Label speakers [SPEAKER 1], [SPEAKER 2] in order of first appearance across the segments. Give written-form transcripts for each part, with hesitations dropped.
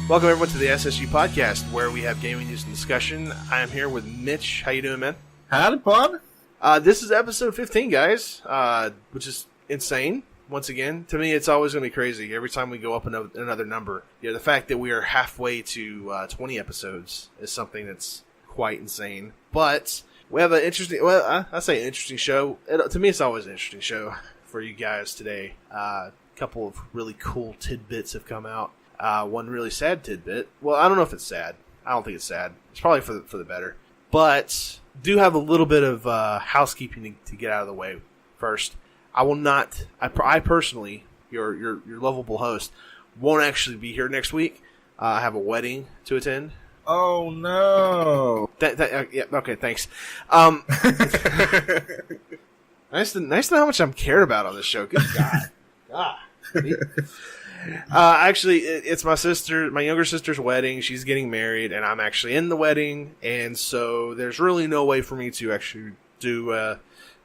[SPEAKER 1] Welcome everyone to the SSG podcast, where we have gaming news and discussion. I am here with Mitch. How you doing, man?
[SPEAKER 2] Howdy, bud.
[SPEAKER 1] This is episode 15, guys, which is insane. Once again, to me, it's always going to be crazy every time we go up another number. Yeah, the fact that we are halfway to 20 episodes is something that's quite insane. But we have an interesting, I say interesting show. To me, it's always an interesting show for you guys today. A couple of really cool tidbits have come out. One really sad tidbit. Well, I don't know if it's sad. I don't think it's sad. It's probably for the better. But do have a little bit of housekeeping to get out of the way first. I will not. I personally, your lovable host, won't actually be here next week. I have a wedding to attend.
[SPEAKER 2] Oh no!
[SPEAKER 1] Yeah. Okay. Thanks. Nice to know how much I'm cared about on this show. Good God. Actually, it's my younger sister's wedding. She's getting married, and I'm actually in the wedding, and so there's really no way for me to actually do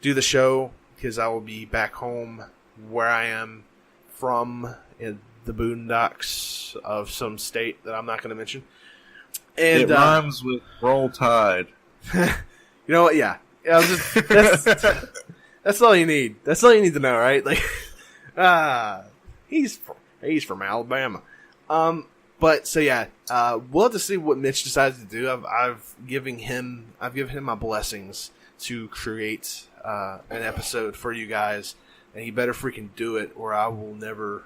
[SPEAKER 1] the show because I will be back home where I am from in the boondocks of some state that I'm not going to mention. And
[SPEAKER 2] it rhymes with Roll Tide.
[SPEAKER 1] You know what? Yeah. That's all you need. That's all you need to know, right? Like, he's from Alabama. But so yeah, we'll have to see what Mitch decides to do. I've given him my blessings to create an episode for you guys, and he better freaking do it, or I will never,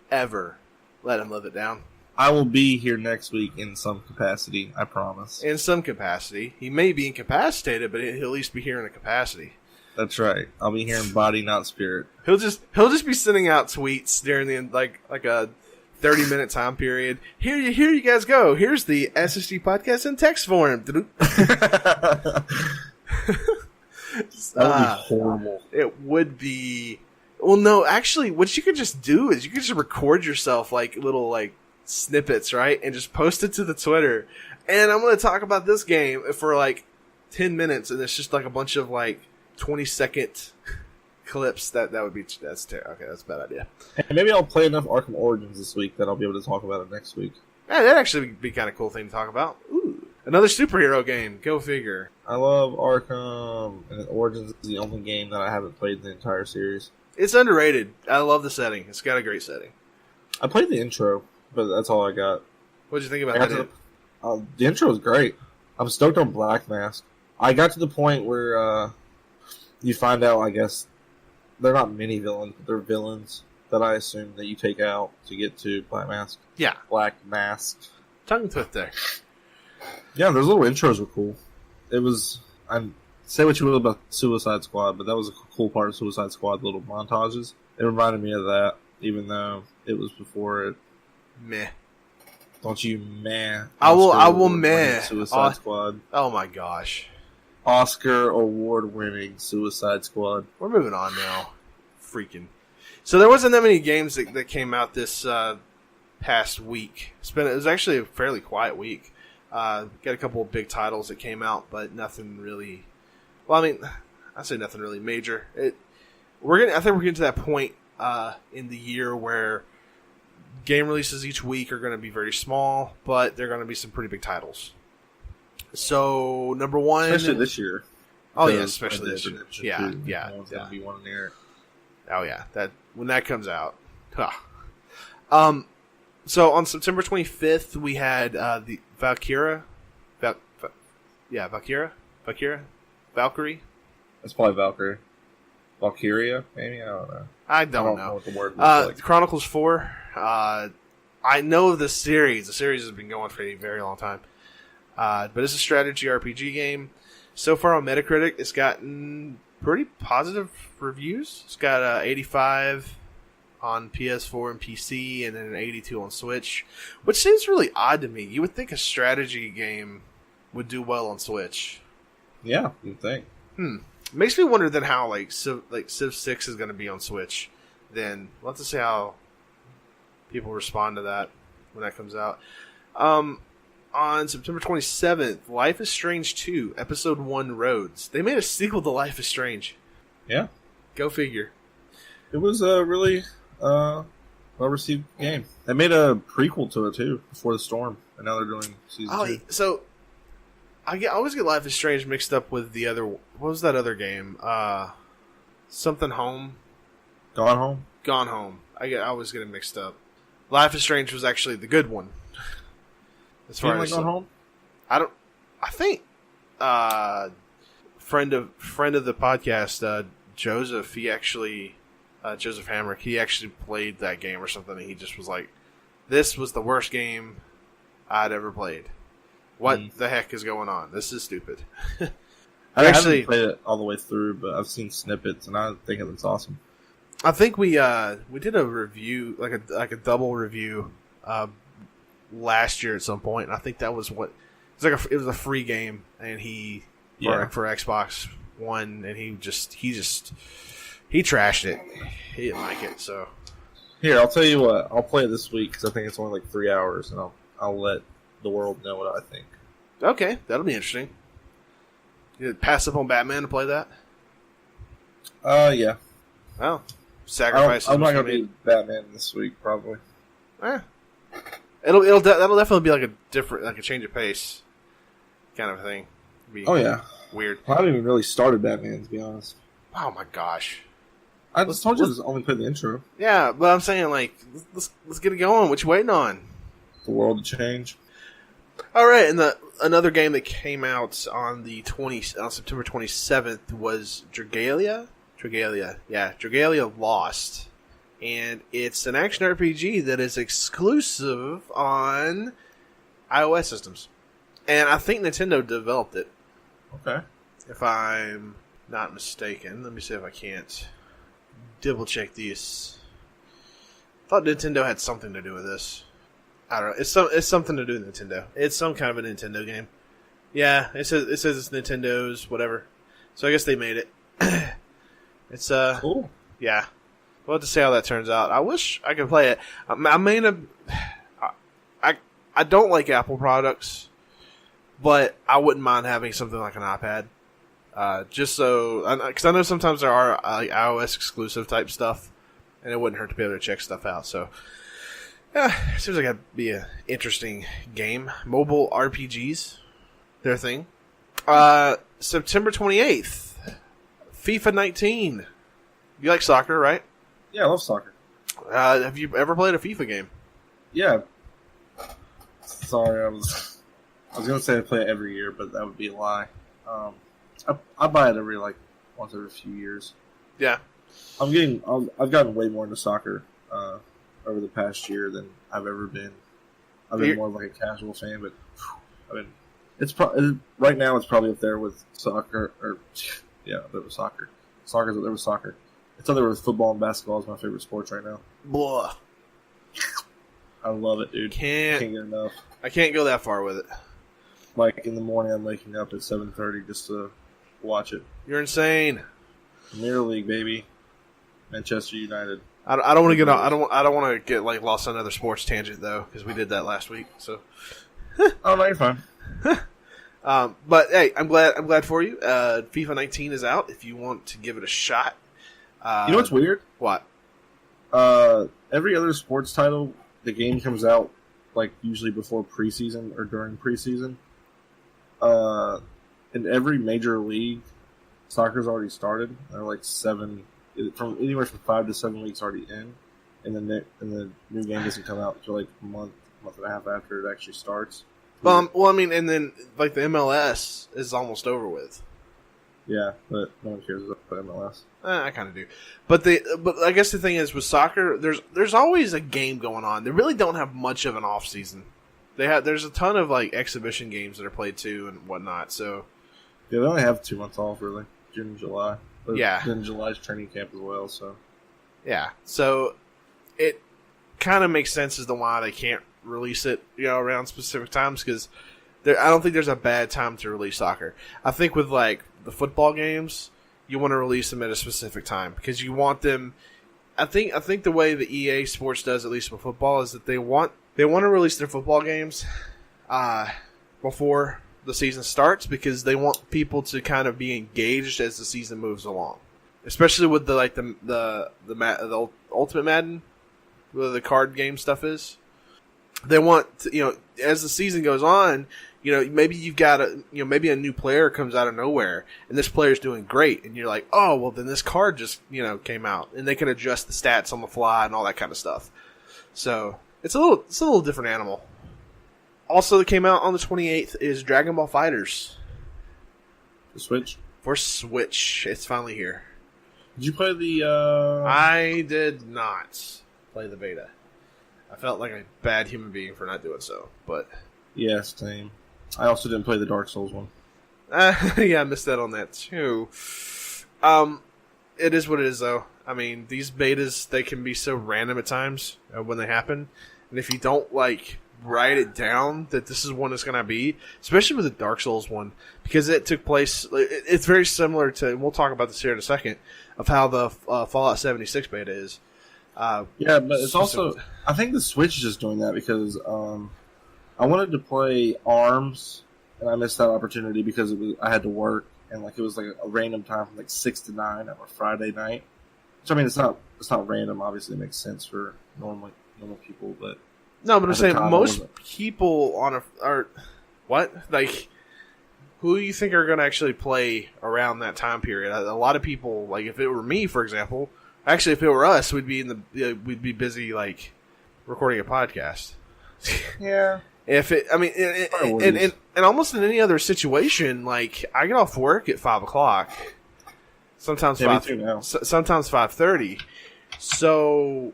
[SPEAKER 1] ever let him live it down.
[SPEAKER 2] I will be here next week in some capacity, I promise.
[SPEAKER 1] In some capacity. He may be incapacitated, but he'll at least be here in a capacity.
[SPEAKER 2] That's right. I'll be here in body, not spirit.
[SPEAKER 1] He'll just be sending out tweets during the like a 30-minute time period. Here you guys go. Here's the SSG podcast in text form.
[SPEAKER 2] That would be horrible.
[SPEAKER 1] It would be. Well, no, actually, what you could just do is you could just record yourself like little like snippets, right, and just post it to the Twitter. And I'm going to talk about this game for like 10 minutes, and it's just like a bunch of like 20-second clips. That's terrible. Okay, that's a bad idea.
[SPEAKER 2] And maybe I'll play enough Arkham Origins this week that I'll be able to talk about it next week.
[SPEAKER 1] Yeah, that'd actually be kind of cool thing to talk about. Ooh, another superhero game. Go figure.
[SPEAKER 2] I love Arkham, and Origins is the only game that I haven't played the entire series.
[SPEAKER 1] It's underrated. I love the setting. It's got a great setting.
[SPEAKER 2] I played the intro, but that's all I got.
[SPEAKER 1] What'd you think about that?
[SPEAKER 2] The intro was great. I'm stoked on Black Mask. I got to the point where you find out, I guess, they're not mini villains, but they're villains that I assume that you take out to get to Black Mask.
[SPEAKER 1] Yeah.
[SPEAKER 2] Black Mask.
[SPEAKER 1] Tongue twister.
[SPEAKER 2] Yeah, those little intros were cool. It was, say what you will about Suicide Squad, but that was a cool part of Suicide Squad, the little montages. It reminded me of that, even though it was before it.
[SPEAKER 1] Meh.
[SPEAKER 2] Don't you meh.
[SPEAKER 1] I will meh.
[SPEAKER 2] Suicide Squad.
[SPEAKER 1] Oh my gosh.
[SPEAKER 2] Oscar award-winning Suicide Squad.
[SPEAKER 1] We're moving on now. Freaking. So there wasn't that many games that came out this past week. It was actually a fairly quiet week. Got a couple of big titles that came out, but nothing really. Well, I mean, I say nothing really major. I think we're getting to that point in the year where game releases each week are going to be very small, but they're going to be some pretty big titles. So number one,
[SPEAKER 2] especially this year.
[SPEAKER 1] Oh yeah, especially this year. Yeah.
[SPEAKER 2] Gonna be one in there.
[SPEAKER 1] Oh yeah, that when that comes out. Huh. So on September 25th, we had the Valkyrie. Valkyrie.
[SPEAKER 2] That's probably Valkyrie. Valkyria, maybe? I don't know.
[SPEAKER 1] I don't know
[SPEAKER 2] what the word looks like.
[SPEAKER 1] Chronicles 4. I know the series. The series has been going for a very long time. But it's a strategy RPG game. So far on Metacritic, it's gotten pretty positive reviews. It's got 85 on PS4 and PC, and then an 82 on Switch, which seems really odd to me. You would think a strategy game would do well on Switch.
[SPEAKER 2] Yeah, you'd think.
[SPEAKER 1] Makes me wonder then how Civ 6 is going to be on Switch. Then we'll have to see how people respond to that when that comes out. On September 27th, Life is Strange 2, Episode 1 Roads. They made a sequel to Life is Strange.
[SPEAKER 2] Yeah.
[SPEAKER 1] Go figure.
[SPEAKER 2] It was really well-received game. They made a prequel to it, too, Before the Storm, and now they're doing season 2.
[SPEAKER 1] So, I always get Life is Strange mixed up with the other... What was that other game? Something Home?
[SPEAKER 2] Gone Home?
[SPEAKER 1] Gone Home. I always get it mixed up. Life is Strange was actually the good one. As far as
[SPEAKER 2] Gone Home?
[SPEAKER 1] I think friend of the podcast, Joseph, he actually Joseph Hamrick, he actually played that game or something, and he just was like, "This was the worst game I'd ever played. What the heck is going on? This is stupid."
[SPEAKER 2] I haven't played it all the way through, but I've seen snippets, and I think it looks awesome.
[SPEAKER 1] I think we did a review, like a double review, last year at some point, and I think that was what it was a free game, and for Xbox One, and he trashed it. He didn't like it, so.
[SPEAKER 2] Here, I'll tell you what. I'll play it this week because I think it's only like 3 hours, and I'll let the world know what I think.
[SPEAKER 1] Okay, that'll be interesting. You pass up on Batman to play that?
[SPEAKER 2] Yeah.
[SPEAKER 1] Oh, sacrifice.
[SPEAKER 2] I'm not gonna be Batman this week, probably.
[SPEAKER 1] That'll definitely be like a different, like a change of pace kind of thing.
[SPEAKER 2] Yeah.
[SPEAKER 1] Weird.
[SPEAKER 2] Well, I haven't even really started Batman, to be honest.
[SPEAKER 1] Oh my gosh.
[SPEAKER 2] I just told you to only play the intro.
[SPEAKER 1] Yeah, but I'm saying, like, let's get it going. What you waiting on?
[SPEAKER 2] The world to change.
[SPEAKER 1] All right, and another game that came out on September 27th was Dragalia. Dragalia Lost, and it's an action RPG that is exclusive on iOS systems, and I think Nintendo developed it.
[SPEAKER 2] Okay.
[SPEAKER 1] If I'm not mistaken, let me see if I can't double check these. I thought Nintendo had something to do with this. I don't know. It's something to do with Nintendo. It's some kind of a Nintendo game. Yeah, it says it's Nintendo's whatever. So I guess they made it. It's
[SPEAKER 2] cool.
[SPEAKER 1] Yeah. We'll have to see how that turns out. I wish I could play it. I don't like Apple products, but I wouldn't mind having something like an iPad. Just so, because I know sometimes there are iOS exclusive type stuff, and it wouldn't hurt to be able to check stuff out. So, yeah, it seems like it'd be an interesting game. Mobile RPGs, their thing. September 28th, FIFA 19. You like soccer, right?
[SPEAKER 2] Yeah, I love soccer.
[SPEAKER 1] Have you ever played a FIFA game?
[SPEAKER 2] Yeah. Sorry, I was gonna say I play it every year, but that would be a lie. I buy it once every few years.
[SPEAKER 1] Yeah.
[SPEAKER 2] I've gotten way more into soccer over the past year than I've ever been. I've been more of like a casual fan, but it's right now it's probably up there with soccer. Up there with soccer. Soccer's up there with soccer. It's up there with football and basketball is my favorite sports right now.
[SPEAKER 1] Blah.
[SPEAKER 2] I love it, dude. Can't get enough.
[SPEAKER 1] I can't go that far with it.
[SPEAKER 2] Like in the morning, I'm waking up at 7:30 just to watch it.
[SPEAKER 1] You're insane.
[SPEAKER 2] Premier League, baby. Manchester United.
[SPEAKER 1] I don't want to get I don't want to get like lost on another sports tangent though, because we did that last week. So.
[SPEAKER 2] Oh no, you're fine.
[SPEAKER 1] But hey, I'm glad for you. FIFA 19 is out. If you want to give it a shot.
[SPEAKER 2] You know what's weird?
[SPEAKER 1] What?
[SPEAKER 2] Every other sports title, the game comes out like usually before preseason or during preseason. In every major league, soccer's already started. They're like from anywhere from 5 to 7 weeks already in, and the new game doesn't come out until like a month and a half after it actually starts.
[SPEAKER 1] Well, I mean, and then like the MLS is almost over with.
[SPEAKER 2] Yeah, but no one cares about MLS.
[SPEAKER 1] I kind of do, but I guess the thing is with soccer, there's always a game going on. They really don't have much of an off season. There's a ton of like exhibition games that are played too and whatnot. So
[SPEAKER 2] yeah, they only have 2 months off really, June and July. But
[SPEAKER 1] yeah,
[SPEAKER 2] then July's training camp as well. So
[SPEAKER 1] yeah, so it kind of makes sense as to why they can't release it, around specific times, because I don't think there's a bad time to release soccer. I think with like the football games, you want to release them at a specific time because you want them. I think the way the EA Sports does, at least with football, is that they want to release their football games before the season starts because they want people to kind of be engaged as the season moves along, especially with the Ultimate Madden. where the card game stuff is. They want to, as the season goes on, maybe you've got maybe a new player comes out of nowhere and this player's doing great and you're like, oh, well then this card just, came out, and they can adjust the stats on the fly and all that kind of stuff. So it's a little different animal. Also that came out on the 28th is Dragon Ball FighterZ.
[SPEAKER 2] The Switch?
[SPEAKER 1] For Switch. It's finally here.
[SPEAKER 2] Did you play the,
[SPEAKER 1] I did not play the beta. I felt like a bad human being for not doing so, but...
[SPEAKER 2] Yeah, same. I also didn't play the Dark Souls one.
[SPEAKER 1] Yeah, I missed that on that, too. It is what it is, though. I mean, these betas, they can be so random at times when they happen. And if you don't, write it down that this is when it's going to be, especially with the Dark Souls one, because it took place... It's very similar to, and we'll talk about this here in a second, of how the Fallout 76 beta is.
[SPEAKER 2] Yeah, but it's also... I think the Switch is just doing that because I wanted to play ARMS, and I missed that opportunity because I had to work, and it was a random time from 6 to 9 on a Friday night. Which, I mean, it's not random. Obviously, it makes sense for normal people, but...
[SPEAKER 1] No, but I'm saying most people are... What? Who do you think are going to actually play around that time period? A lot of people, if it were me, for example... Actually, if it were us, we'd be busy recording a podcast.
[SPEAKER 2] Yeah.
[SPEAKER 1] If it, I mean, and almost in any other situation, I get off work at 5:00. Sometimes sometimes 5:30. So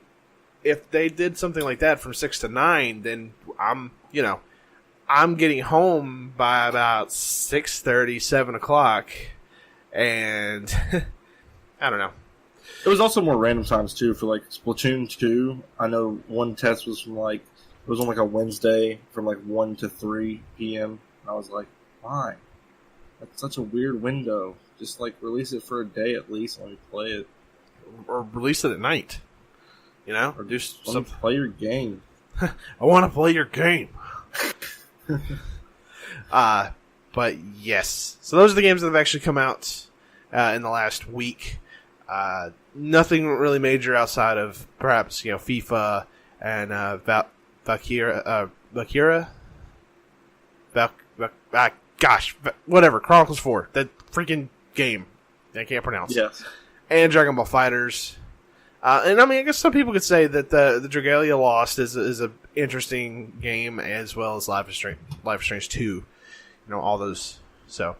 [SPEAKER 1] if they did something like that from 6 to 9, then I'm getting home by about 6:30, 7:00, and I don't know.
[SPEAKER 2] It was also more random times, too, for, Splatoon 2. I know one test was from, it was on, a Wednesday from, 1 to 3 p.m. And I was like, why? That's such a weird window. Just, release it for a day at least and let me play it.
[SPEAKER 1] Or release it at night. Or do some...
[SPEAKER 2] Play your game.
[SPEAKER 1] I want to play your game. But, yes. So those are the games that have actually come out in the last week. Nothing really major outside of perhaps FIFA and whatever, Chronicles 4, that freaking game I can't pronounce.
[SPEAKER 2] Yes.
[SPEAKER 1] And Dragon Ball FighterZ. And I mean, I guess some people could say that the Dragalia Lost is a interesting game, as well as Life is Strange 2. All those. So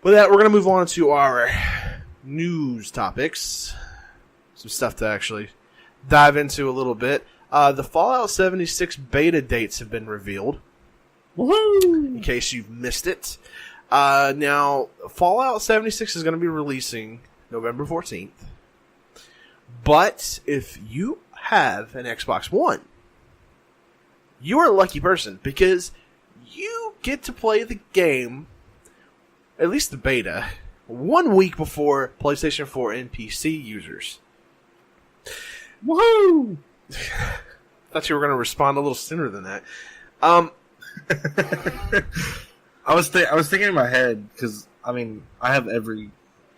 [SPEAKER 1] with that, we're gonna move on to our news topics. Some stuff to actually dive into a little bit. The Fallout 76 beta dates have been revealed.
[SPEAKER 2] Woohoo!
[SPEAKER 1] In case you've missed it. Now, Fallout 76 is going to be releasing November 14th. But if you have an Xbox One, you are a lucky person because you get to play the game, at least the beta, 1 week before PlayStation 4 and PC users.
[SPEAKER 2] Woohoo!
[SPEAKER 1] Thought you were going to respond a little sooner than that.
[SPEAKER 2] I was thinking in my head because I have every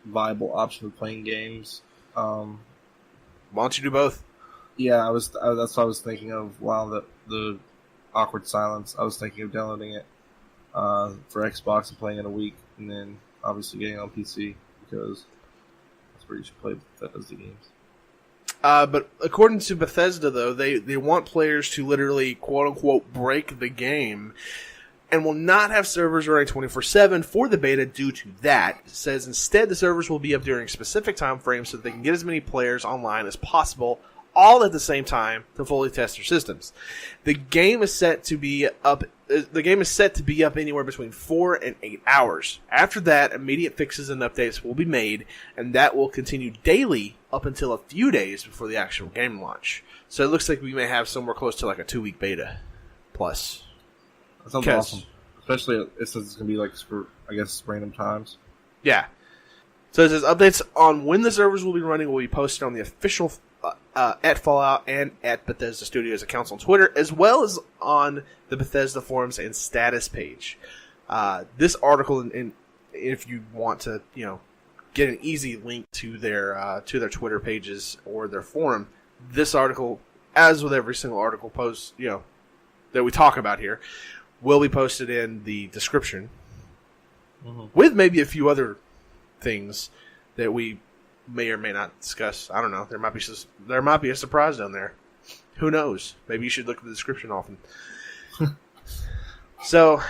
[SPEAKER 2] viable option of playing games.
[SPEAKER 1] Why don't you do both?
[SPEAKER 2] Yeah, that's what I was thinking of. While the awkward silence, I was thinking of downloading it for Xbox and playing it a week, and then obviously getting it on PC because that's where you should play Bethesda games.
[SPEAKER 1] But according to Bethesda, though, they want players to literally, quote-unquote, break the game and will not have servers running 24/7 for the beta due to that. It says instead the servers will be up during specific time frames so that they can get as many players online as possible, all at the same time, to fully test their systems. The game is set to be up anywhere between 4 and 8 hours. After that, immediate fixes and updates will be made, and that will continue daily up until a few days before the actual game launch. So it looks like we may have somewhere close to a 2-week beta plus.
[SPEAKER 2] That sounds awesome. Especially since it's going to be for, I guess, random times.
[SPEAKER 1] Yeah. So it says updates on when the servers will be running will be posted on the official at Fallout and at Bethesda Studios accounts on Twitter, as well as on the Bethesda forums and status page. This article, and if you want to, get an easy link to their Twitter pages or their forum, this article as with every single article post, that we talk about here, will be posted in the description with maybe a few other things that we may or may not discuss. I don't know. There might be a surprise down there. Who knows? Maybe you should look at the description often. So,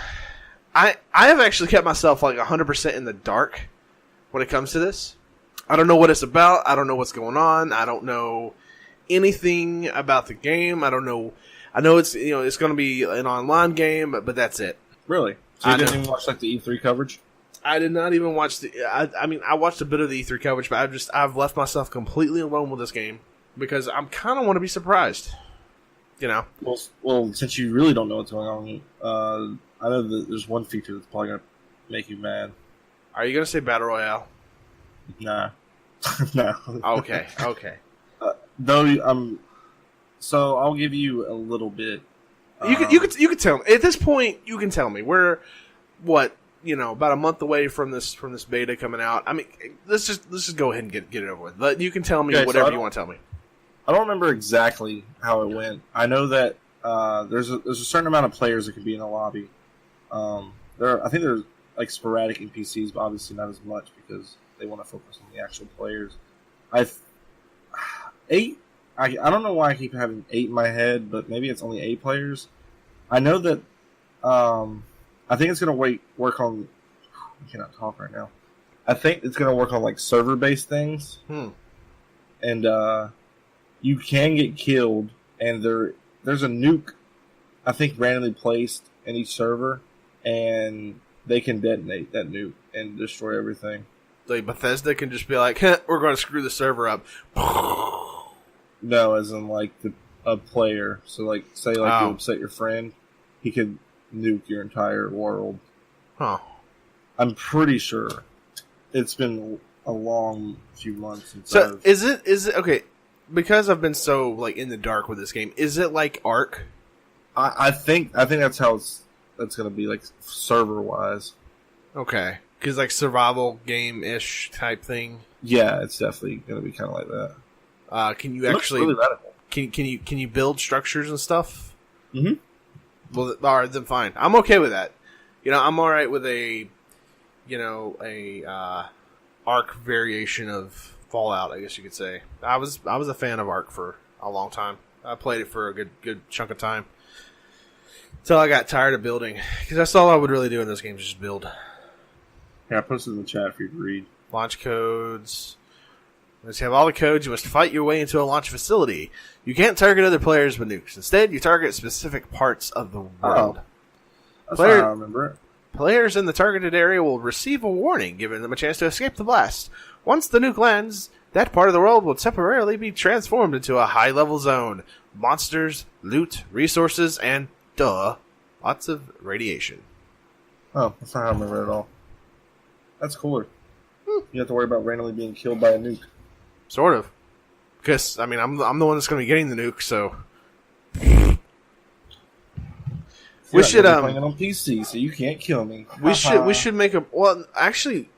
[SPEAKER 1] I have actually kept myself like 100% in the dark when it comes to this. I don't know what it's about. I don't know what's going on. I don't know anything about the game. I don't know. I know it's it's going to be an online game, but that's it.
[SPEAKER 2] Really? So you didn't even watch like the E3 coverage?
[SPEAKER 1] I did not even watch I watched a bit of the E3 coverage, but I've left myself completely alone with this game because I'm kind of want to be surprised.
[SPEAKER 2] Well, since you really don't know what's going on, I know that there's one feature that's probably going to make you mad.
[SPEAKER 1] Are you going to say Battle Royale?
[SPEAKER 2] Nah. No.
[SPEAKER 1] Okay.
[SPEAKER 2] So I'll give you a little bit.
[SPEAKER 1] You could tell me at this point. You can tell me we're about a month away from this beta coming out. I mean, let's just go ahead and get it over with. But you can tell me whatever you want to tell me.
[SPEAKER 2] I don't remember exactly how it went. I know that there's a certain amount of players that can be in a lobby. I think there's like sporadic NPCs, but obviously not as much because they want to focus on the actual players. Eight. I don't know why I keep having 8 in my head, but maybe it's only 8 players. I know that. I think it's going to work on. I cannot talk right now. I think it's going to work on like server-based things, and you can get killed, and there's a nuke, I think, randomly placed in each server, and they can detonate that nuke and destroy everything.
[SPEAKER 1] Like Bethesda can just be like, we're going to screw the server up.
[SPEAKER 2] No, as in like a player. So like, say you upset your friend, he could nuke your entire world.
[SPEAKER 1] Huh.
[SPEAKER 2] I'm pretty sure it's been a long few months since.
[SPEAKER 1] So is it okay? Because I've been so like in the dark with this game, is it like Ark?
[SPEAKER 2] I think that's how that's going to be like server wise.
[SPEAKER 1] Okay, because like survival game ish type thing.
[SPEAKER 2] Yeah, it's definitely going to be kind of like that.
[SPEAKER 1] Can you actually
[SPEAKER 2] really radical.
[SPEAKER 1] Can you build structures and stuff?
[SPEAKER 2] Mm-hmm.
[SPEAKER 1] Well, all right, then fine. I'm okay with that. I'm all right with a Ark variation of Fallout, I guess you could say. I was a fan of Ark for a long time. I played it for a good chunk of time until I got tired of building, because that's all I would really do in those games, just build.
[SPEAKER 2] Yeah, I posted in the chat for you to read.
[SPEAKER 1] Launch codes. Once you have all the codes, you must fight your way into a launch facility. You can't target other players with nukes. Instead, you target specific parts of the world.
[SPEAKER 2] That's how I remember it.
[SPEAKER 1] Players in the targeted area will receive a warning, giving them a chance to escape the blast. Once the nuke lands, that part of the world will temporarily be transformed into a high-level zone. Monsters, loot, resources, and, lots of radiation.
[SPEAKER 2] Oh, that's not how I remember it at all. That's cooler. You have to worry about randomly being killed by a nuke.
[SPEAKER 1] Sort of. Because, I mean, I'm the one that's going to be getting the nuke, so...
[SPEAKER 2] We should playing it on PC, so you can't kill me.
[SPEAKER 1] We should make a... Well, actually...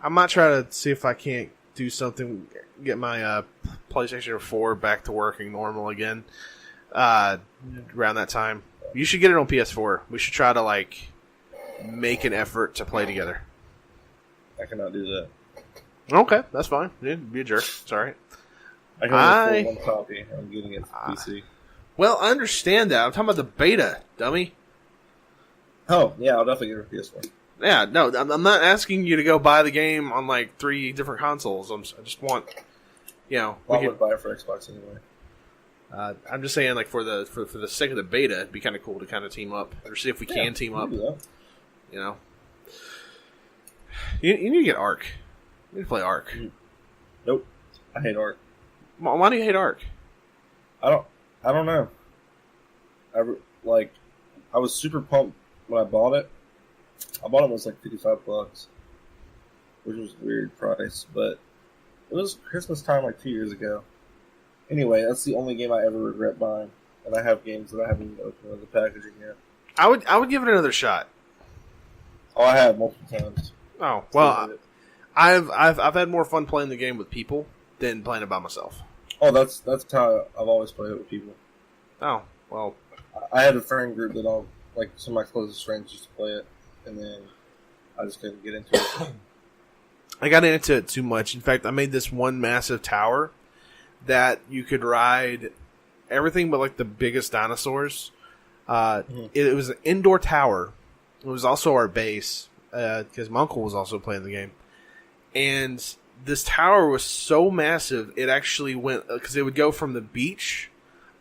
[SPEAKER 1] I might try to see if I can't do something, get my PlayStation 4 back to working normal again around that time. You should get it on PS4. We should try to, like, make an effort to play together.
[SPEAKER 2] I cannot do that.
[SPEAKER 1] Okay, that's fine. Yeah, be a jerk. It's alright.
[SPEAKER 2] I can only afford one copy. I'm getting it for PC.
[SPEAKER 1] Well, I understand that. I'm talking about the beta, dummy.
[SPEAKER 2] Oh, yeah, I'll definitely get it for PS4.
[SPEAKER 1] Yeah, no, I'm not asking you to go buy the game on, like, 3 different consoles. I just want,
[SPEAKER 2] Well, I would buy it for Xbox anyway.
[SPEAKER 1] I'm just saying, like, for the sake of the beta, it'd be kind of cool to kind of team up. Or see if we can team up. You need to get Ark. You need to play Ark.
[SPEAKER 2] Nope. I hate Ark.
[SPEAKER 1] Why do you hate Ark?
[SPEAKER 2] I don't know. I was super pumped when I bought it. I bought it when it was like $55, which was a weird price, but it was Christmas time like 2 years ago. Anyway, that's the only game I ever regret buying, and I have games that I haven't even opened in the packaging yet.
[SPEAKER 1] I would give it another shot.
[SPEAKER 2] Oh, I have multiple times.
[SPEAKER 1] Oh well, I've had more fun playing the game with people than playing it by myself.
[SPEAKER 2] Oh, that's how I've always played it with people.
[SPEAKER 1] Oh, well.
[SPEAKER 2] I had a friend group that all, like, some of my closest friends used to play it, and then I just couldn't get into it.
[SPEAKER 1] I got into it too much. In fact, I made this one massive tower that you could ride everything but, like, the biggest dinosaurs. It was an indoor tower. It was also our base, because my uncle was also playing the game. And this tower was so massive, it actually went, because it would go from the beach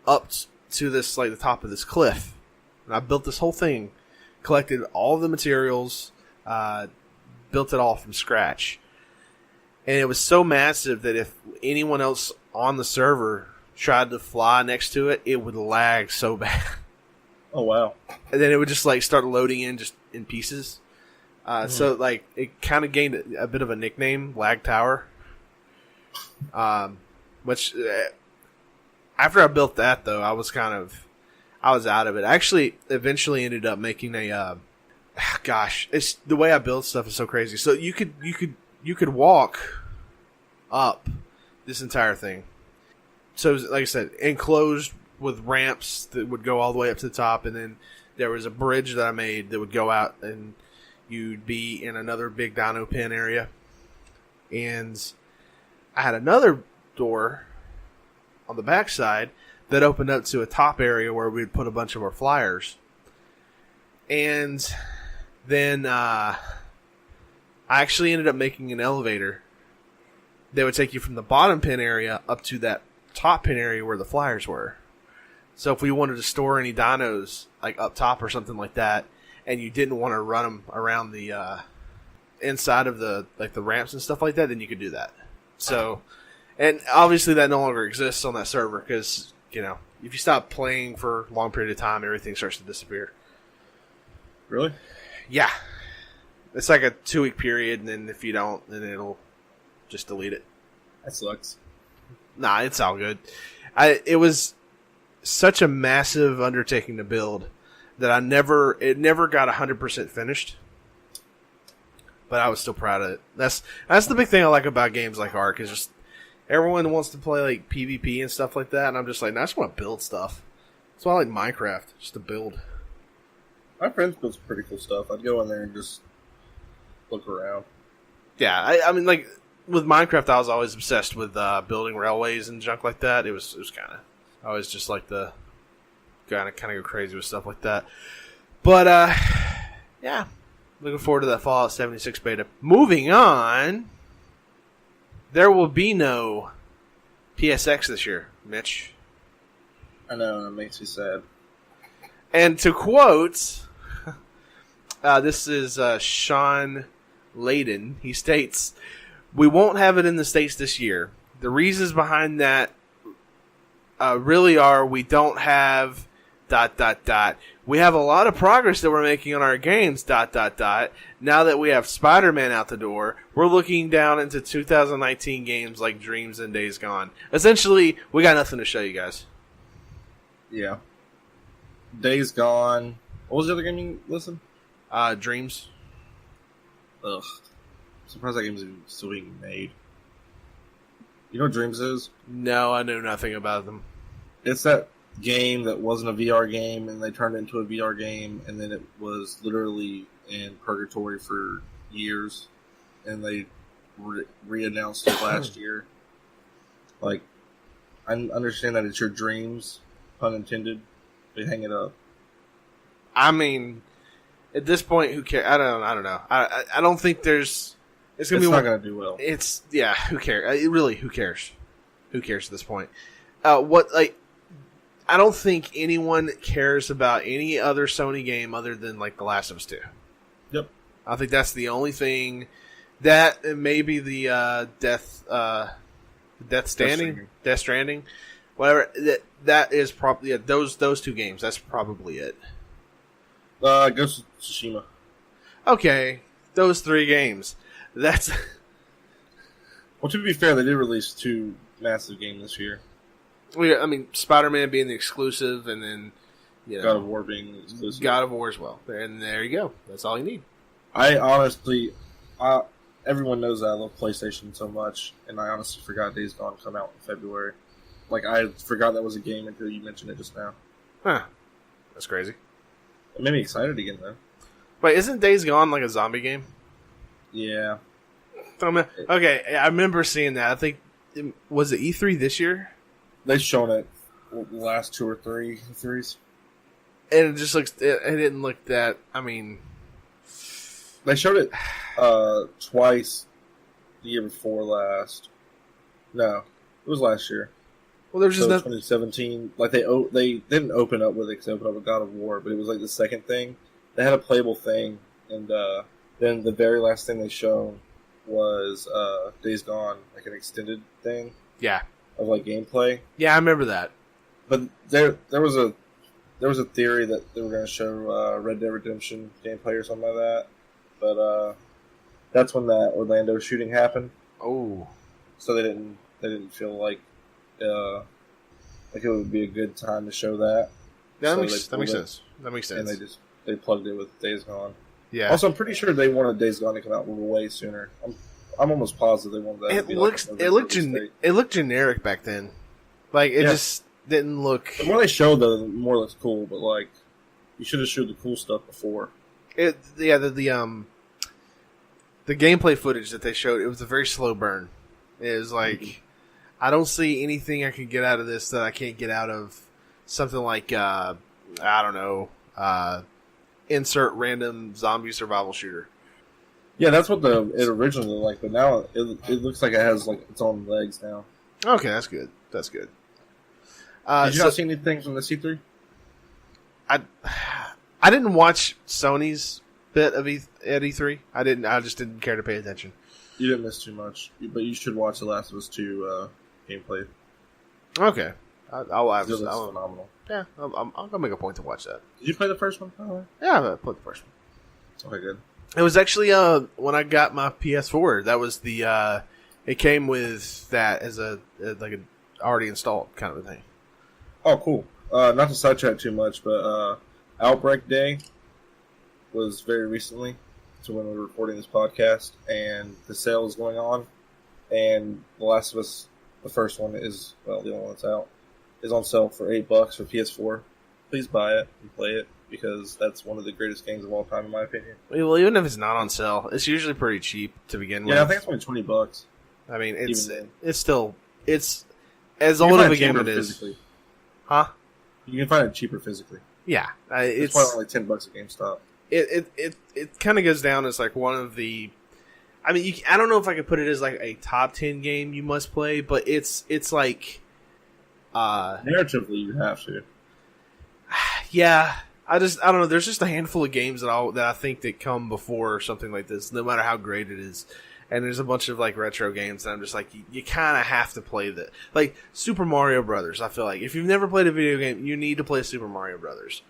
[SPEAKER 1] up to this, like, the top of this cliff. And I built this whole thing, collected all the materials, built it all from scratch. And it was so massive that if anyone else on the server tried to fly next to it, it would lag so bad.
[SPEAKER 2] Oh, wow.
[SPEAKER 1] And then it would just, like, start loading in just in pieces. So, like, it kind of gained a bit of a nickname, Lag Tower. Which, after I built that, though, I was out of it. I actually eventually ended up making a, it's the way I build stuff is so crazy. So you could walk up this entire thing. So, it was, like I said, enclosed with ramps that would go all the way up to the top, and then there was a bridge that I made that would go out, and you'd be in another big dino pen area. And I had another door on the backside that opened up to a top area where we'd put a bunch of our flyers. And then I actually ended up making an elevator that would take you from the bottom pin area up to that top pin area where the flyers were. So if we wanted to store any dinos, like up top or something like that, and you didn't want to run them around the inside of the ramps and stuff like that, then you could do that. So, and obviously that no longer exists on that server because, if you stop playing for a long period of time, everything starts to disappear.
[SPEAKER 2] Really?
[SPEAKER 1] Yeah. It's like a 2-week period, and then if you don't, then it'll just delete it.
[SPEAKER 2] That sucks.
[SPEAKER 1] Nah, it's all good. It was such a massive undertaking to build that it never got 100% finished. But I was still proud of it. That's the big thing I like about games like Ark is just everyone wants to play like PvP and stuff like that, and I'm just like, I just want to build stuff. That's why I like Minecraft, just to build.
[SPEAKER 2] My friends build some pretty cool stuff. I'd go in there and just look around.
[SPEAKER 1] Yeah, I mean, like with Minecraft, I was always obsessed with building railways and junk like that. It was kind of, I always just like the kind of go crazy with stuff like that. But yeah, looking forward to that Fallout 76 beta. Moving on, there will be no PSX this year, Mitch.
[SPEAKER 2] I know, and it makes me sad.
[SPEAKER 1] And to quote, this is Sean Layden. He states, "We won't have it in the States this year. The reasons behind that really are we don't have ... We have a lot of progress that we're making on our games ... Now that we have Spider-Man out the door, we're looking down into 2019 games like Dreams and Days Gone. Essentially, we got nothing to show you guys."
[SPEAKER 2] Yeah. Days Gone. What was the other game you listened?
[SPEAKER 1] Dreams.
[SPEAKER 2] Ugh. I'm surprised that game's still being made. You know what Dreams is?
[SPEAKER 1] No, I know nothing about them.
[SPEAKER 2] It's that game that wasn't a VR game, and they turned it into a VR game, and then it was literally in purgatory for years, and they re-announced it last year. Like, I understand that it's your dreams, pun intended, but hang it up.
[SPEAKER 1] I mean, at this point, who cares? I don't know. I don't think there's. It's not
[SPEAKER 2] going to do well.
[SPEAKER 1] Who cares? Really, who cares? Who cares at this point? I don't think anyone cares about any other Sony game other than like The Last of Us 2.
[SPEAKER 2] Yep.
[SPEAKER 1] I think that's the only thing that maybe the Death Stranding, whatever. That is probably those 2 games. That's probably it.
[SPEAKER 2] Ghost of Tsushima.
[SPEAKER 1] Okay, those 3 games. That's.
[SPEAKER 2] Well, to be fair, they did release 2 massive games this year.
[SPEAKER 1] I mean, Spider-Man being the exclusive, and then
[SPEAKER 2] God of War being the exclusive.
[SPEAKER 1] God of War as well. And there you go. That's all you need.
[SPEAKER 2] I honestly, everyone knows that I love PlayStation so much, and I honestly forgot Days Gone come out in February. Like, I forgot that was a game until you mentioned it just now.
[SPEAKER 1] Huh. That's crazy.
[SPEAKER 2] It made me excited again, though.
[SPEAKER 1] Wait, isn't Days Gone like a zombie game?
[SPEAKER 2] Yeah.
[SPEAKER 1] Okay, I remember seeing that. I think, was it E3 this year?
[SPEAKER 2] They've shown it the last 2 or 3 E3s.
[SPEAKER 1] And it just looks, it didn't look that, I mean...
[SPEAKER 2] They showed it twice the year before last. No, it was last year.
[SPEAKER 1] Well, there's just
[SPEAKER 2] 2017. Like, they didn't open up with it because they opened up with God of War, but it was like the second thing. They had a playable thing, and then the very last thing they showed was Days Gone, like an extended thing.
[SPEAKER 1] Yeah.
[SPEAKER 2] Of like gameplay.
[SPEAKER 1] Yeah, I remember that.
[SPEAKER 2] But there was a theory that they were going to show Red Dead Redemption gameplay or something like that. But that's when that Orlando shooting happened.
[SPEAKER 1] Oh.
[SPEAKER 2] So they didn't feel like it would be a good time to show that.
[SPEAKER 1] Yeah, that makes sense. That makes sense.
[SPEAKER 2] And they plugged it with Days Gone.
[SPEAKER 1] Yeah.
[SPEAKER 2] Also, I'm pretty sure they wanted Days Gone to come out way sooner. I'm almost positive they wanted that.
[SPEAKER 1] It looked generic back then. Like it just didn't look.
[SPEAKER 2] The more they showed, the more it looks cool. But like, you should have showed the cool stuff before.
[SPEAKER 1] The gameplay footage that they showed, it was a very slow burn. It was like, I don't see anything I can get out of this that I can't get out of something like I don't know, insert random zombie survival shooter.
[SPEAKER 2] Yeah, that's what it originally looked like, but now it looks like it has like its own legs now.
[SPEAKER 1] Okay, that's good. That's good.
[SPEAKER 2] Did you not see anything from the C3?
[SPEAKER 1] I didn't watch Sony's bit of at E3. I just didn't care to pay attention.
[SPEAKER 2] You didn't miss too much, but you should watch The Last of Us 2 gameplay.
[SPEAKER 1] Okay, I'll watch.
[SPEAKER 2] It looks phenomenal.
[SPEAKER 1] Yeah, I'm gonna make a point to watch that.
[SPEAKER 2] Did you play the first one?
[SPEAKER 1] Yeah, I played the first one.
[SPEAKER 2] Okay, good.
[SPEAKER 1] It was actually when I got my PS4. That was the it came with that as a already installed kind of a thing.
[SPEAKER 2] Oh, cool. Not to sidetrack too much, but Outbreak Day was very recently, so when we were recording this podcast, and the sale is going on, and The Last of Us, the first one is, well, the only one that's out, is on sale for $8 for PS4. Please buy it and play it, because that's one of the greatest games of all time, in my opinion.
[SPEAKER 1] Well, even if it's not on sale, it's usually pretty cheap to begin with.
[SPEAKER 2] Yeah, I think it's only $20.
[SPEAKER 1] I mean, it's still as old of a game as it is.
[SPEAKER 2] Physically.
[SPEAKER 1] Huh?
[SPEAKER 2] You can find it cheaper physically.
[SPEAKER 1] Yeah,
[SPEAKER 2] it's probably only $10 at GameStop.
[SPEAKER 1] It kind of goes down as like one of the. I mean, I don't know if I could put it as like a top 10 game you must play, but it's like.
[SPEAKER 2] Narratively, you have to.
[SPEAKER 1] Yeah, I don't know. There's just a handful of games that I think that come before something like this, no matter how great it is. And there's a bunch of like retro games that I'm just like, you kind of have to play that. Like Super Mario Brothers, I feel like if you've never played a video game, you need to play Super Mario Brothers.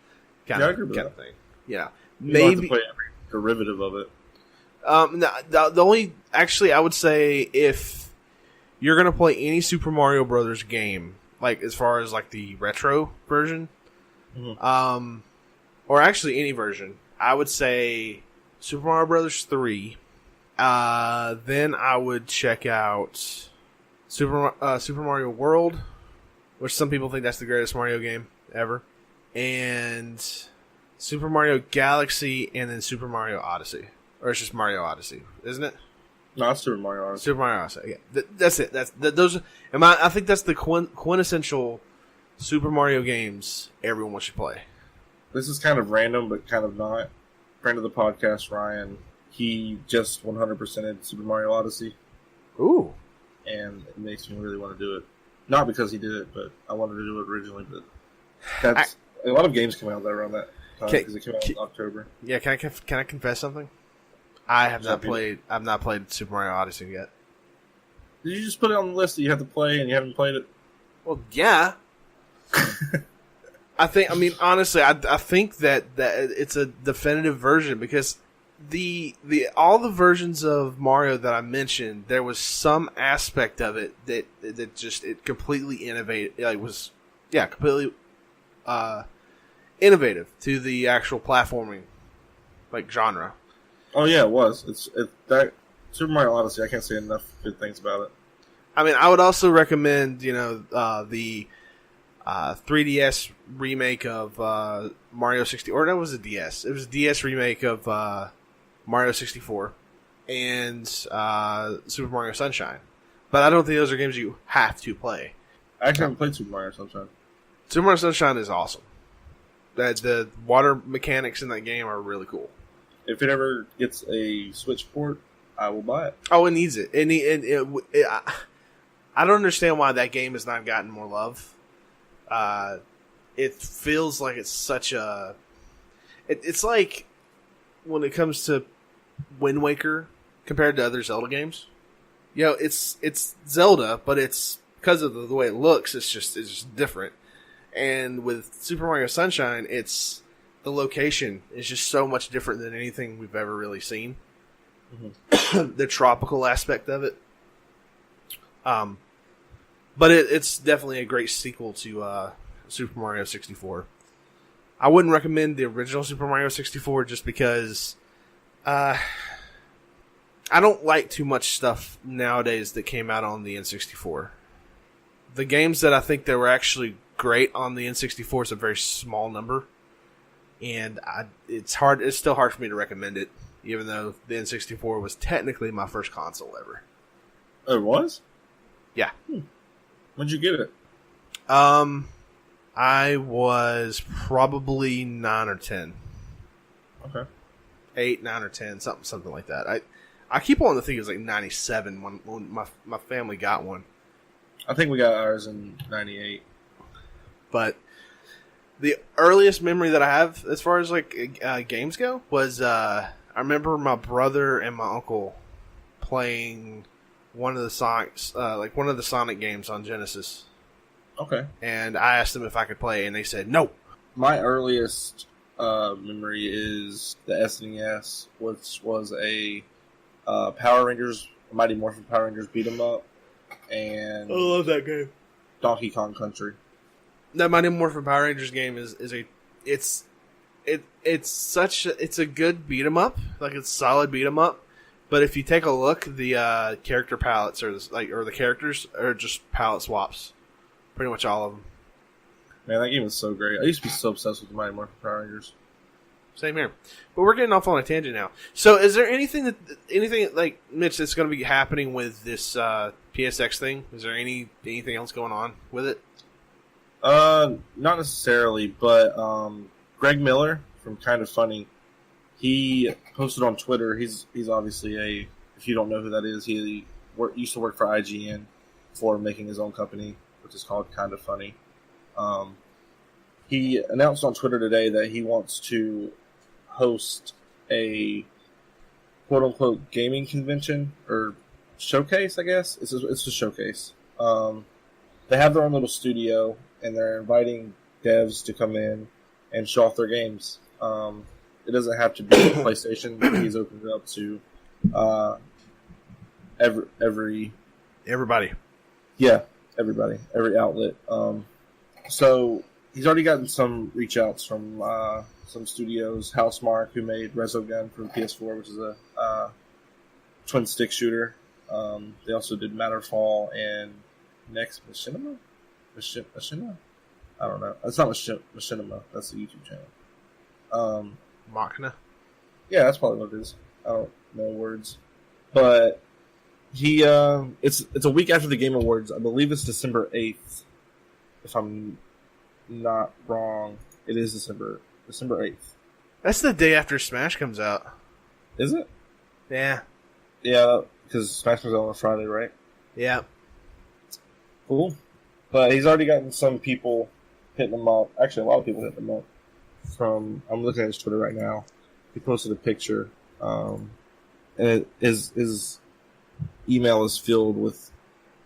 [SPEAKER 1] Kind of thing. Yeah,
[SPEAKER 2] you maybe have to play every derivative of it.
[SPEAKER 1] The only actually, I would say if you're gonna play any Super Mario Brothers game, like as far as like the retro version, or actually any version, I would say Super Mario Brothers 3. Then I would check out Super Mario World, which some people think that's the greatest Mario game ever, and Super Mario Galaxy, and then Super Mario Odyssey, or it's just Mario Odyssey, isn't it?
[SPEAKER 2] No, it's Super Mario Odyssey.
[SPEAKER 1] Super Mario Odyssey. Yeah, that's it. Those. I think that's the quintessential Super Mario games everyone should play.
[SPEAKER 2] This is kind of random, but kind of not. Friend of the podcast, Ryan. He just 100%ed Super Mario Odyssey.
[SPEAKER 1] Ooh.
[SPEAKER 2] And it makes me really want to do it. Not because he did it, but I wanted to do it originally. But that's a lot of games come out there around that time because it came out in October.
[SPEAKER 1] Yeah, can I confess something? I have not played. I've not played Super Mario Odyssey yet.
[SPEAKER 2] Did you just put it on the list that you have to play and you haven't played it?
[SPEAKER 1] Well, yeah. Honestly, I think that it's a definitive version because all the versions of Mario that I mentioned, there was some aspect of it that just it completely innovated. It was completely innovative to the actual platforming like genre.
[SPEAKER 2] Oh yeah, it was. It's that Super Mario Odyssey. I can't say enough good things about it.
[SPEAKER 1] I mean, I would also recommend, the 3DS remake of Mario 60, or that was a DS. It was a DS remake of Mario 64 and Super Mario Sunshine. But I don't think those are games you have to play.
[SPEAKER 2] I actually haven't played Super Mario Sunshine.
[SPEAKER 1] Super Mario Sunshine is awesome. The water mechanics in that game are really cool.
[SPEAKER 2] If it ever gets a Switch port, I will buy it.
[SPEAKER 1] Oh, it needs it. I don't understand why that game has not gotten more love. It feels like it's such a... It's like when it comes to Wind Waker compared to other Zelda games. It's Zelda, but it's because of the way it looks, it's just different. And with Super Mario Sunshine, the location is just so much different than anything we've ever really seen. Mm-hmm. The tropical aspect of it. But it's definitely a great sequel to Super Mario 64. I wouldn't recommend the original Super Mario 64 just because I don't like too much stuff nowadays that came out on the N64. The games that I think that were actually great on the N64 is a very small number, and it's still hard for me to recommend it, even though the N64 was technically my first console ever.
[SPEAKER 2] Oh, it was?
[SPEAKER 1] Yeah.
[SPEAKER 2] When'd you get it?
[SPEAKER 1] I was probably 9 or 10.
[SPEAKER 2] Okay.
[SPEAKER 1] 8, 9, or 10, something like that. I keep wanting to think it was like 97 when my family got one.
[SPEAKER 2] I think we got ours in 98.
[SPEAKER 1] But the earliest memory that I have, as far as like games go, was I remember my brother and my uncle playing one of the Sonic games on Genesis.
[SPEAKER 2] Okay.
[SPEAKER 1] And I asked them if I could play, and they said no.
[SPEAKER 2] My earliest memory is the SNES, which was a Power Rangers, Mighty Morphin Power Rangers beat 'em up, and
[SPEAKER 1] I love that game.
[SPEAKER 2] Donkey Kong Country.
[SPEAKER 1] That Mighty Morphin Power Rangers game it's a good beat 'em up, like it's solid beat 'em up. But if you take a look, the character palettes or the characters are just palette swaps, pretty much all of them.
[SPEAKER 2] Man, that game was so great. I used to be so obsessed with the Mighty Morphin Power Rangers.
[SPEAKER 1] Same here. But we're getting off on a tangent now. So is there anything like, Mitch, that's going to be happening with this PSX thing? Is there anything else going on with it?
[SPEAKER 2] Not necessarily, but Greg Miller from Kind of Funny, he posted on Twitter. He's obviously if you don't know who that is, he used to work for IGN before making his own company, which is called Kind of Funny. He announced on Twitter today that he wants to host a quote-unquote gaming convention or showcase, I guess. It's a showcase. They have their own little studio, and they're inviting devs to come in and show off their games. It doesn't have to be PlayStation. He's opened it up to
[SPEAKER 1] Everybody.
[SPEAKER 2] Yeah, everybody. Every outlet. So he's already gotten some reach outs from some studios. Housemarque, who made Resogun for the PS4, which is a twin stick shooter. They also did Matterfall and Next Machinima? Machinima? I don't know. It's not Machinima. That's the YouTube channel.
[SPEAKER 1] Machina?
[SPEAKER 2] Yeah, that's probably what it is. I don't know words. But he it's a week after the Game Awards. I believe it's December 8th. If I'm not wrong, it is December 8th.
[SPEAKER 1] That's the day after Smash comes out.
[SPEAKER 2] Is it?
[SPEAKER 1] Yeah.
[SPEAKER 2] Yeah, because Smash comes out on a Friday, right?
[SPEAKER 1] Yeah.
[SPEAKER 2] Cool. But he's already gotten some people hitting him up. Actually, a lot of people hitting him up. I'm looking at his Twitter right now. He posted a picture, and his email is filled with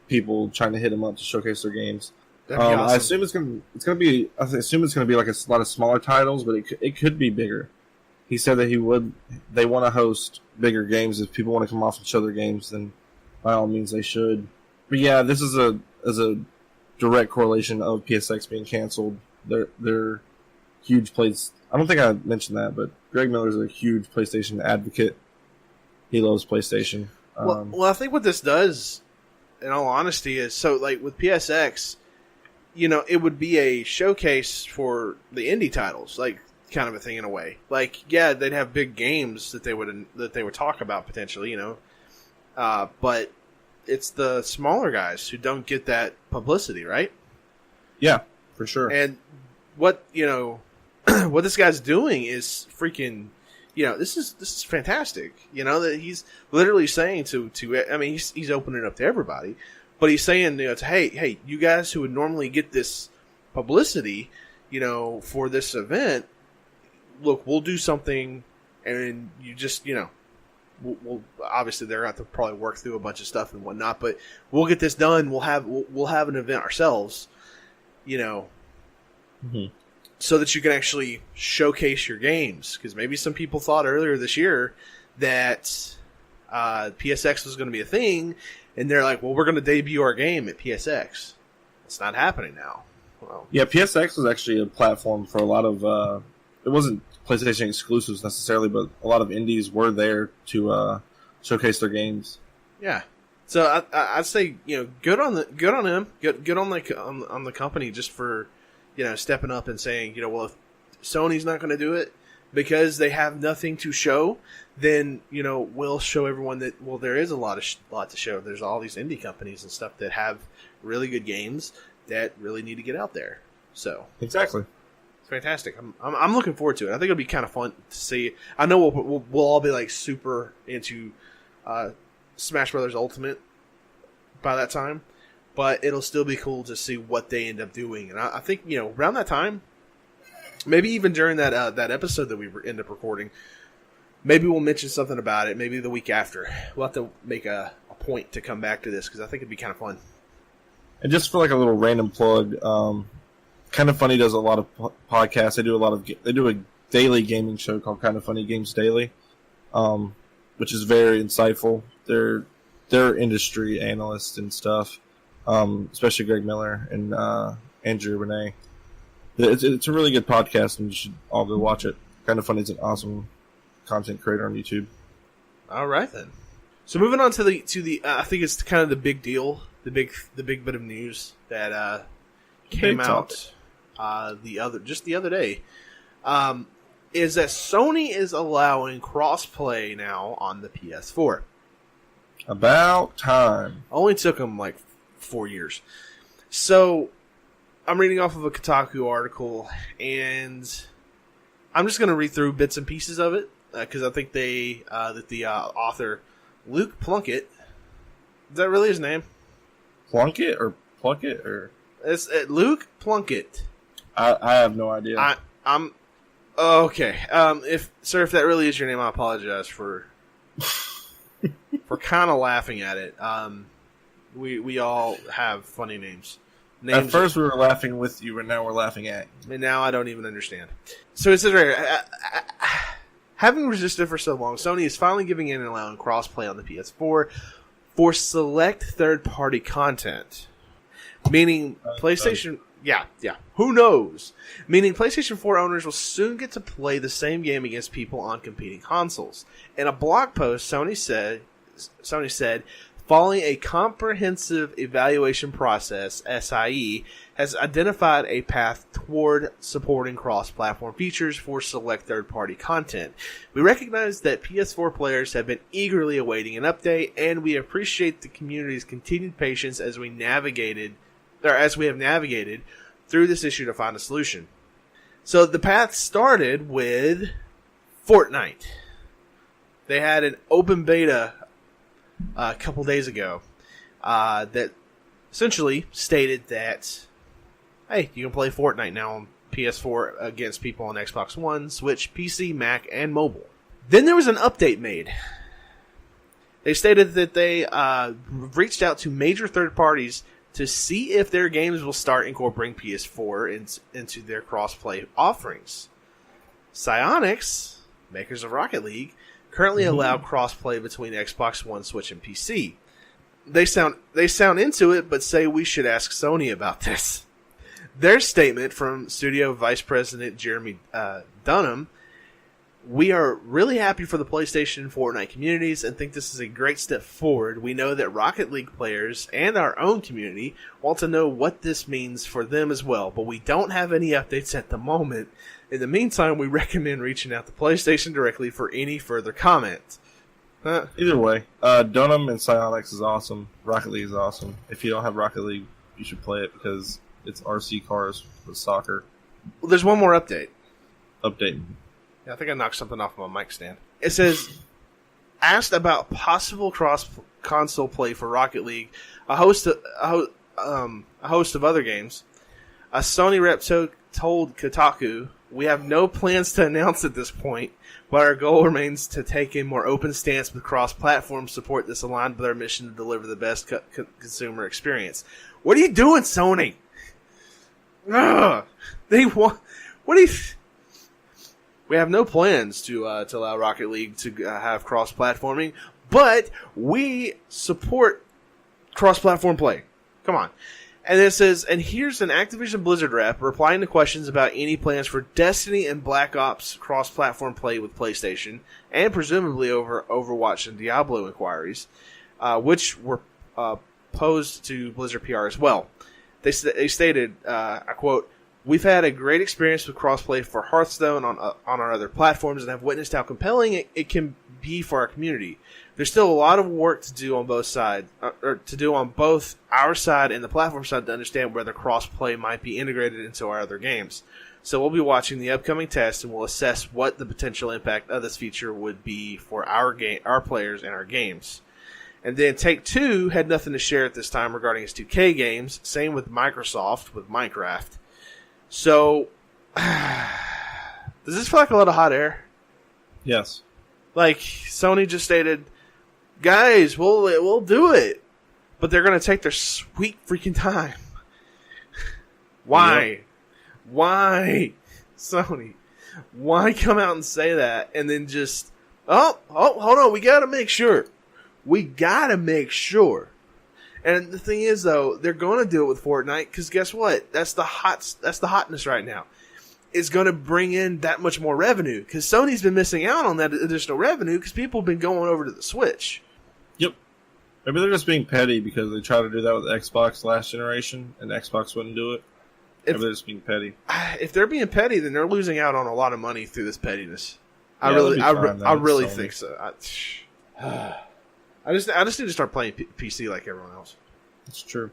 [SPEAKER 2] people trying to hit him up to showcase their games.
[SPEAKER 1] Awesome.
[SPEAKER 2] I assume it's gonna be like a lot of smaller titles, but it could be bigger. He said that they want to host bigger games. If people want to come off and show their games, then by all means they should. But yeah, this is a direct correlation of PSX being canceled. They're huge plays. I don't think I mentioned that, but Greg Miller's a huge PlayStation advocate. He loves PlayStation.
[SPEAKER 1] Well, I think what this does in all honesty, is so like with PSX, it would be a showcase for the indie titles, like kind of a thing in a way. Like, yeah, they'd have big games that they would talk about potentially, but it's the smaller guys who don't get that publicity, right?
[SPEAKER 2] Yeah, for sure.
[SPEAKER 1] And what what this guy's doing is freaking, this is fantastic. That he's literally saying to I mean, he's opening it up to everybody, but he's saying, hey, you guys who would normally get this publicity, for this event, look, we'll do something, and you just, we'll obviously they're going to have to probably work through a bunch of stuff and whatnot, but we'll get this done. We'll have an event ourselves, so that you can actually showcase your games. Because maybe some people thought earlier this year that PSX was going to be a thing, and they're like, well, we're going to debut our game at PSX. It's not happening now. Well,
[SPEAKER 2] yeah, PSX was actually a platform for a lot of it wasn't PlayStation exclusives necessarily, but a lot of indies were there to showcase their games.
[SPEAKER 1] Yeah, so I'd say good on him, good on the company just for stepping up and saying well, if Sony's not going to do it because they have nothing to show, then we'll show everyone that there is a lot to show. There's all these indie companies and stuff that have really good games that really need to get out there. So
[SPEAKER 2] exactly.
[SPEAKER 1] Fantastic. I'm looking forward to it. I think it'll be kind of fun to see. I know we'll all be like super into Smash Brothers Ultimate by that time, but it'll still be cool to see what they end up doing. And I think around that time, maybe even during that episode that we end up recording, maybe we'll mention something about it. Maybe the week after, we'll have to make a point to come back to this because I think it'd be kind of fun.
[SPEAKER 2] And just for like a little random plug. Kind of Funny does a lot of podcasts. They do a daily gaming show called Kind of Funny Games Daily, which is very insightful. They're industry analysts and stuff, especially Greg Miller and Andrew Renee. It's a really good podcast, and you should all go watch it. Kind of Funny is an awesome content creator on YouTube. All right then.
[SPEAKER 1] So moving on to the I think it's kind of the big deal, the big bit of news that came out. The other day, is that Sony is allowing crossplay now on the PS4.
[SPEAKER 2] About time.
[SPEAKER 1] Only took them like 4 years. So I'm reading off of a Kotaku article, and I'm just going to read through bits and pieces of it because I think that the author Luke Plunkett, is that really his name?
[SPEAKER 2] Plunkett or Plunkett or
[SPEAKER 1] it's Luke Plunkett.
[SPEAKER 2] I have no idea.
[SPEAKER 1] I'm okay. If that really is your name, I apologize for kind of laughing at it. We all have funny names.
[SPEAKER 2] At first we were laughing with you, and now we're laughing at you.
[SPEAKER 1] And now I don't even understand. So it says right here, having resisted for so long, Sony is finally giving in and allowing crossplay on the PS4 for select third-party content. Meaning PlayStation... Yeah. Who knows? Meaning PlayStation 4 owners will soon get to play the same game against people on competing consoles. In a blog post, Sony said, following a comprehensive evaluation process, SIE has identified a path toward supporting cross-platform features for select third-party content. We recognize that PS4 players have been eagerly awaiting an update, and we appreciate the community's continued patience as we have navigated through this issue to find a solution. So the path started with Fortnite. They had an open beta a couple days ago that essentially stated that, hey, you can play Fortnite now on PS4 against people on Xbox One, Switch, PC, Mac, and mobile. Then there was an update made. They stated that they reached out to major third parties to see if their games will start incorporating PS4 into their crossplay offerings. Psyonix, makers of Rocket League, currently allow crossplay between Xbox One, Switch, and PC. They sound into it, but say we should ask Sony about this. Their statement from Studio Vice President Jeremy Dunham We are really happy for the PlayStation and Fortnite communities and think this is a great step forward. We know that Rocket League players and our own community want to know what this means for them as well, but we don't have any updates at the moment. In the meantime, we recommend reaching out to PlayStation directly for any further comment.
[SPEAKER 2] Either way, Dunham and Psyonix is awesome. Rocket League is awesome. If you don't have Rocket League, you should play it because it's RC cars with soccer.
[SPEAKER 1] Well, there's one more update.
[SPEAKER 2] Update.
[SPEAKER 1] Yeah, I think I knocked something off my mic stand. It says, asked about possible cross-console play for Rocket League, a host of other games. A Sony rep told Kotaku, "We have no plans to announce at this point, but our goal remains to take a more open stance with cross-platform support that's aligned with our mission to deliver the best consumer experience." What are you doing, Sony? Ugh. They want. What do you? We have no plans to allow Rocket League to have cross-platforming, but we support cross-platform play. Come on. And it says, and here's an Activision Blizzard rep replying to questions about any plans for Destiny and Black Ops cross-platform play with PlayStation, and presumably over Overwatch and Diablo inquiries, which were posed to Blizzard PR as well. They stated, I quote, "We've had a great experience with crossplay for Hearthstone on our other platforms and have witnessed how compelling it can be for our community. There's still a lot of work to do on both sides, or to do on both our side and the platform side to understand whether crossplay might be integrated into our other games. So we'll be watching the upcoming tests and we'll assess what the potential impact of this feature would be for our players and our games." And then Take-Two had nothing to share at this time regarding its 2K games. Same with Microsoft with Minecraft. So, does this feel like a lot of hot air?
[SPEAKER 2] Yes.
[SPEAKER 1] Like, Sony just stated, guys, we'll do it. But they're going to take their sweet freaking time. Why? Yep. Why? Sony. Why come out and say that and then just, oh, hold on, we got to make sure. We got to make sure. And the thing is, though, they're going to do it with Fortnite because guess what? That's the hotness right now. It's going to bring in that much more revenue because Sony's been missing out on that additional revenue because people have been going over to the Switch.
[SPEAKER 2] Yep. Maybe they're just being petty because they tried to do that with Xbox last generation and Xbox wouldn't do it. Maybe they're just being petty.
[SPEAKER 1] If they're being petty, then they're losing out on a lot of money through this pettiness.
[SPEAKER 2] Yeah,
[SPEAKER 1] I really think so. I just need to start playing PC like everyone else.
[SPEAKER 2] It's true.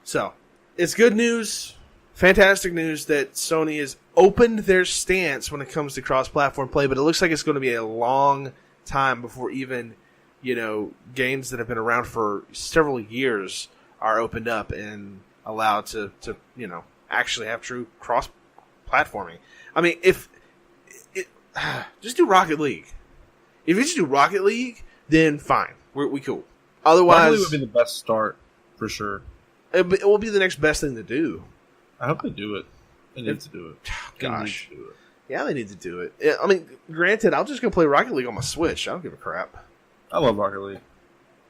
[SPEAKER 1] So, it's good news, fantastic news that Sony has opened their stance when it comes to cross-platform play, but it looks like it's going to be a long time before even, games that have been around for several years are opened up and allowed to actually have true cross-platforming. I mean, just do Rocket League. If you just do Rocket League, then fine. We cool. Otherwise,
[SPEAKER 2] Rocket League would be the best start for sure.
[SPEAKER 1] It will be the next best thing to do.
[SPEAKER 2] I hope they do it. They need to do it.
[SPEAKER 1] Gosh, yeah, they need to do it. I mean, granted, I'll just go play Rocket League on my Switch. I don't give a crap.
[SPEAKER 2] I love Rocket League.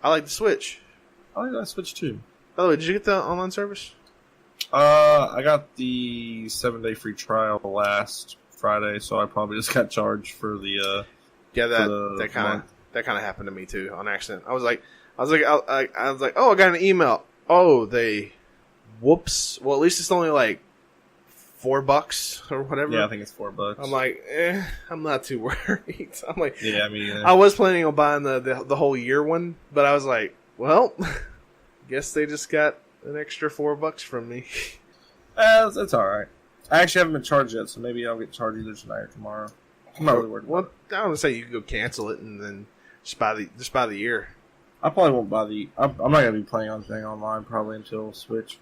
[SPEAKER 1] I like the Switch.
[SPEAKER 2] I like that Switch too.
[SPEAKER 1] By the way, did you get the online service?
[SPEAKER 2] I got the 7-day free trial last Friday, so I probably just got charged for the.
[SPEAKER 1] That kind of happened to me too on accident. I was like, oh, I got an email. Oh, whoops. Well, at least it's only like $4 or whatever.
[SPEAKER 2] Yeah, I think it's $4.
[SPEAKER 1] I'm like, I'm not too worried. I'm like,
[SPEAKER 2] yeah, I mean,
[SPEAKER 1] I was planning on buying the whole year one, but I was like, well, guess they just got an extra $4 from me.
[SPEAKER 2] That's all right. I actually haven't been charged yet, so maybe I'll get charged either tonight or tomorrow. I'm not really worried.
[SPEAKER 1] Well, I want to say you can go cancel it and then just buy the year.
[SPEAKER 2] I probably won't buy I'm not gonna be playing anything online probably until Smash.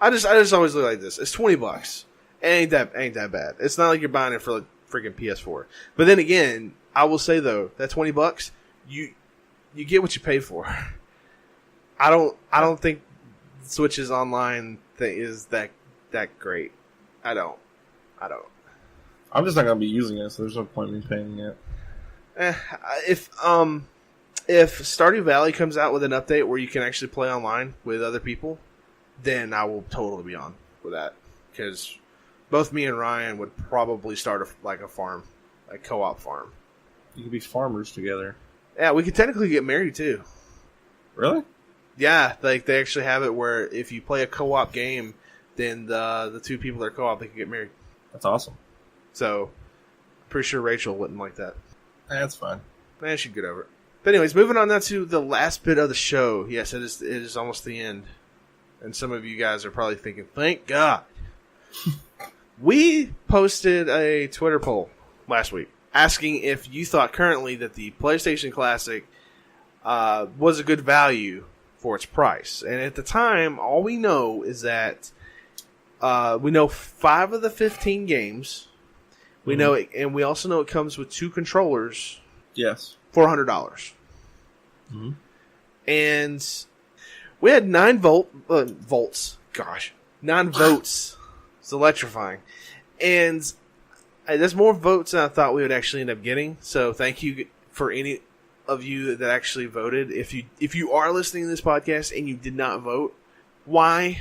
[SPEAKER 1] I just always look like this. It's $20. It ain't that bad. It's not like you're buying it for like freaking PS4. But then again, I will say though that $20 you get what you pay for. I don't think Switch's online thing is that great. I don't.
[SPEAKER 2] I'm just not gonna be using it, so there's no point in me paying it.
[SPEAKER 1] If Stardew Valley comes out with an update where you can actually play online with other people, then I will totally be on with that. Because both me and Ryan would probably start a farm, a co-op farm.
[SPEAKER 2] You could be farmers together.
[SPEAKER 1] Yeah, we could technically get married too.
[SPEAKER 2] Really?
[SPEAKER 1] Yeah, like they actually have it where if you play a co-op game, then the two people that are co-op, they can get married.
[SPEAKER 2] That's awesome.
[SPEAKER 1] So, I'm pretty sure Rachel wouldn't like that.
[SPEAKER 2] That's fine.
[SPEAKER 1] She'd get over it. But anyways, moving on now to the last bit of the show. Yes, it is almost the end. And some of you guys are probably thinking, thank God. We posted a Twitter poll last week asking if you thought currently that the PlayStation Classic was a good value for its price. And at the time, all we know is that we know 5 of the 15 games. We know it, and we also know it comes with 2 controllers.
[SPEAKER 2] Yes.
[SPEAKER 1] $400.
[SPEAKER 2] Mm-hmm.
[SPEAKER 1] And we had 9 volts. Gosh, 9 votes. It's electrifying. And there's more votes than I thought we would actually end up getting. So thank you for any of you that actually voted. If you are listening to this podcast and you did not vote, why?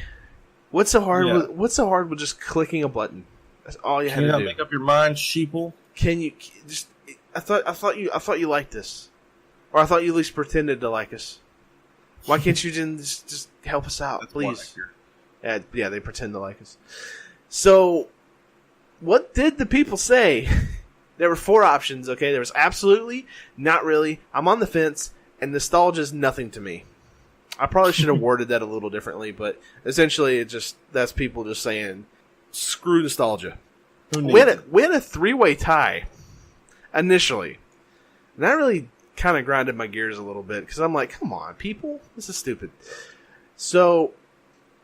[SPEAKER 1] What's so hard?
[SPEAKER 2] Yeah.
[SPEAKER 1] What's so hard with just clicking a button? That's all you had
[SPEAKER 2] Can you
[SPEAKER 1] to
[SPEAKER 2] not
[SPEAKER 1] do.
[SPEAKER 2] make up your mind, sheeple?
[SPEAKER 1] Can you just? I thought you liked this, or I thought you at least pretended to like us. Why can't you just help us out,
[SPEAKER 2] That's
[SPEAKER 1] please?
[SPEAKER 2] one
[SPEAKER 1] Yeah, they pretend to like us. So, what did the people say? There were 4 options. Okay, there was absolutely, not really, I'm on the fence, and nostalgia is nothing to me. I probably should have worded that a little differently, but essentially, that's people just saying, screw nostalgia. We had a 3-way tie initially, and that really kind of grinded my gears a little bit because I'm like, come on, people, this is stupid. So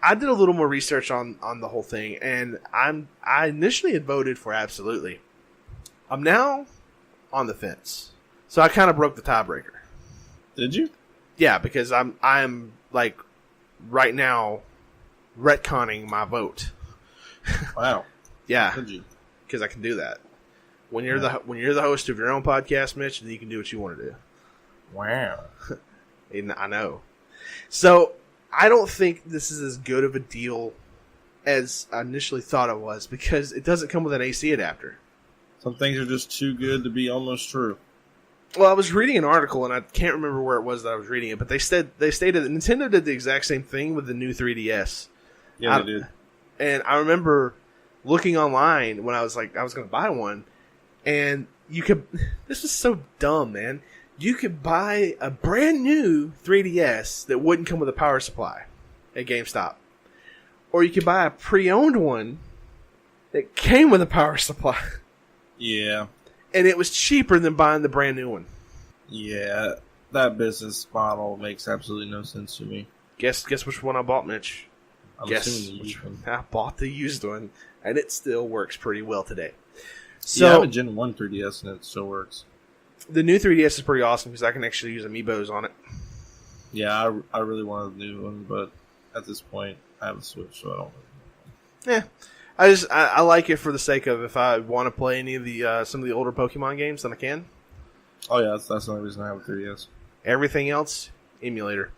[SPEAKER 1] I did a little more research on the whole thing, and I initially had voted for absolutely. I'm now on the fence, so I kind of broke the tiebreaker.
[SPEAKER 2] Did you?
[SPEAKER 1] Yeah, because I'm like right now retconning my vote.
[SPEAKER 2] Wow.
[SPEAKER 1] Yeah,
[SPEAKER 2] Did you?
[SPEAKER 1] because I can do that. When you're the host of your own podcast, Mitch, then you can do what you want to do.
[SPEAKER 2] Wow.
[SPEAKER 1] And I know. So I don't think this is as good of a deal as I initially thought it was because it doesn't come with an AC adapter.
[SPEAKER 2] Some things are just too good to be almost true.
[SPEAKER 1] Well, I was reading an article, and I can't remember where it was that I was reading it, but they stated that Nintendo did the exact same thing with the new 3DS.
[SPEAKER 2] Yeah, they did.
[SPEAKER 1] And I remember looking online when I was going to buy one, and you could. This was so dumb, man. You could buy a brand new 3DS that wouldn't come with a power supply at GameStop, or you could buy a pre-owned one that came with a power supply.
[SPEAKER 2] Yeah.
[SPEAKER 1] And it was cheaper than buying the brand new one.
[SPEAKER 2] Yeah, that business model makes absolutely no sense to me.
[SPEAKER 1] Guess which one I bought, Mitch?
[SPEAKER 2] I'm
[SPEAKER 1] Guess
[SPEAKER 2] assuming the
[SPEAKER 1] which
[SPEAKER 2] used
[SPEAKER 1] one.
[SPEAKER 2] one.
[SPEAKER 1] I bought the used one, and it still works pretty well today.
[SPEAKER 2] Yeah, I have
[SPEAKER 1] So
[SPEAKER 2] a Gen 1 3DS and it still works.
[SPEAKER 1] the new 3DS is pretty awesome because I can actually use amiibos on it.
[SPEAKER 2] Yeah, I really wanted a new one, but at this point, I have a Switch, so I don't.
[SPEAKER 1] Yeah, I like it for the sake of if I want to play any of the some of the older Pokemon games, then I can.
[SPEAKER 2] Oh yeah, that's the only reason I have a 3DS.
[SPEAKER 1] Everything else, emulator.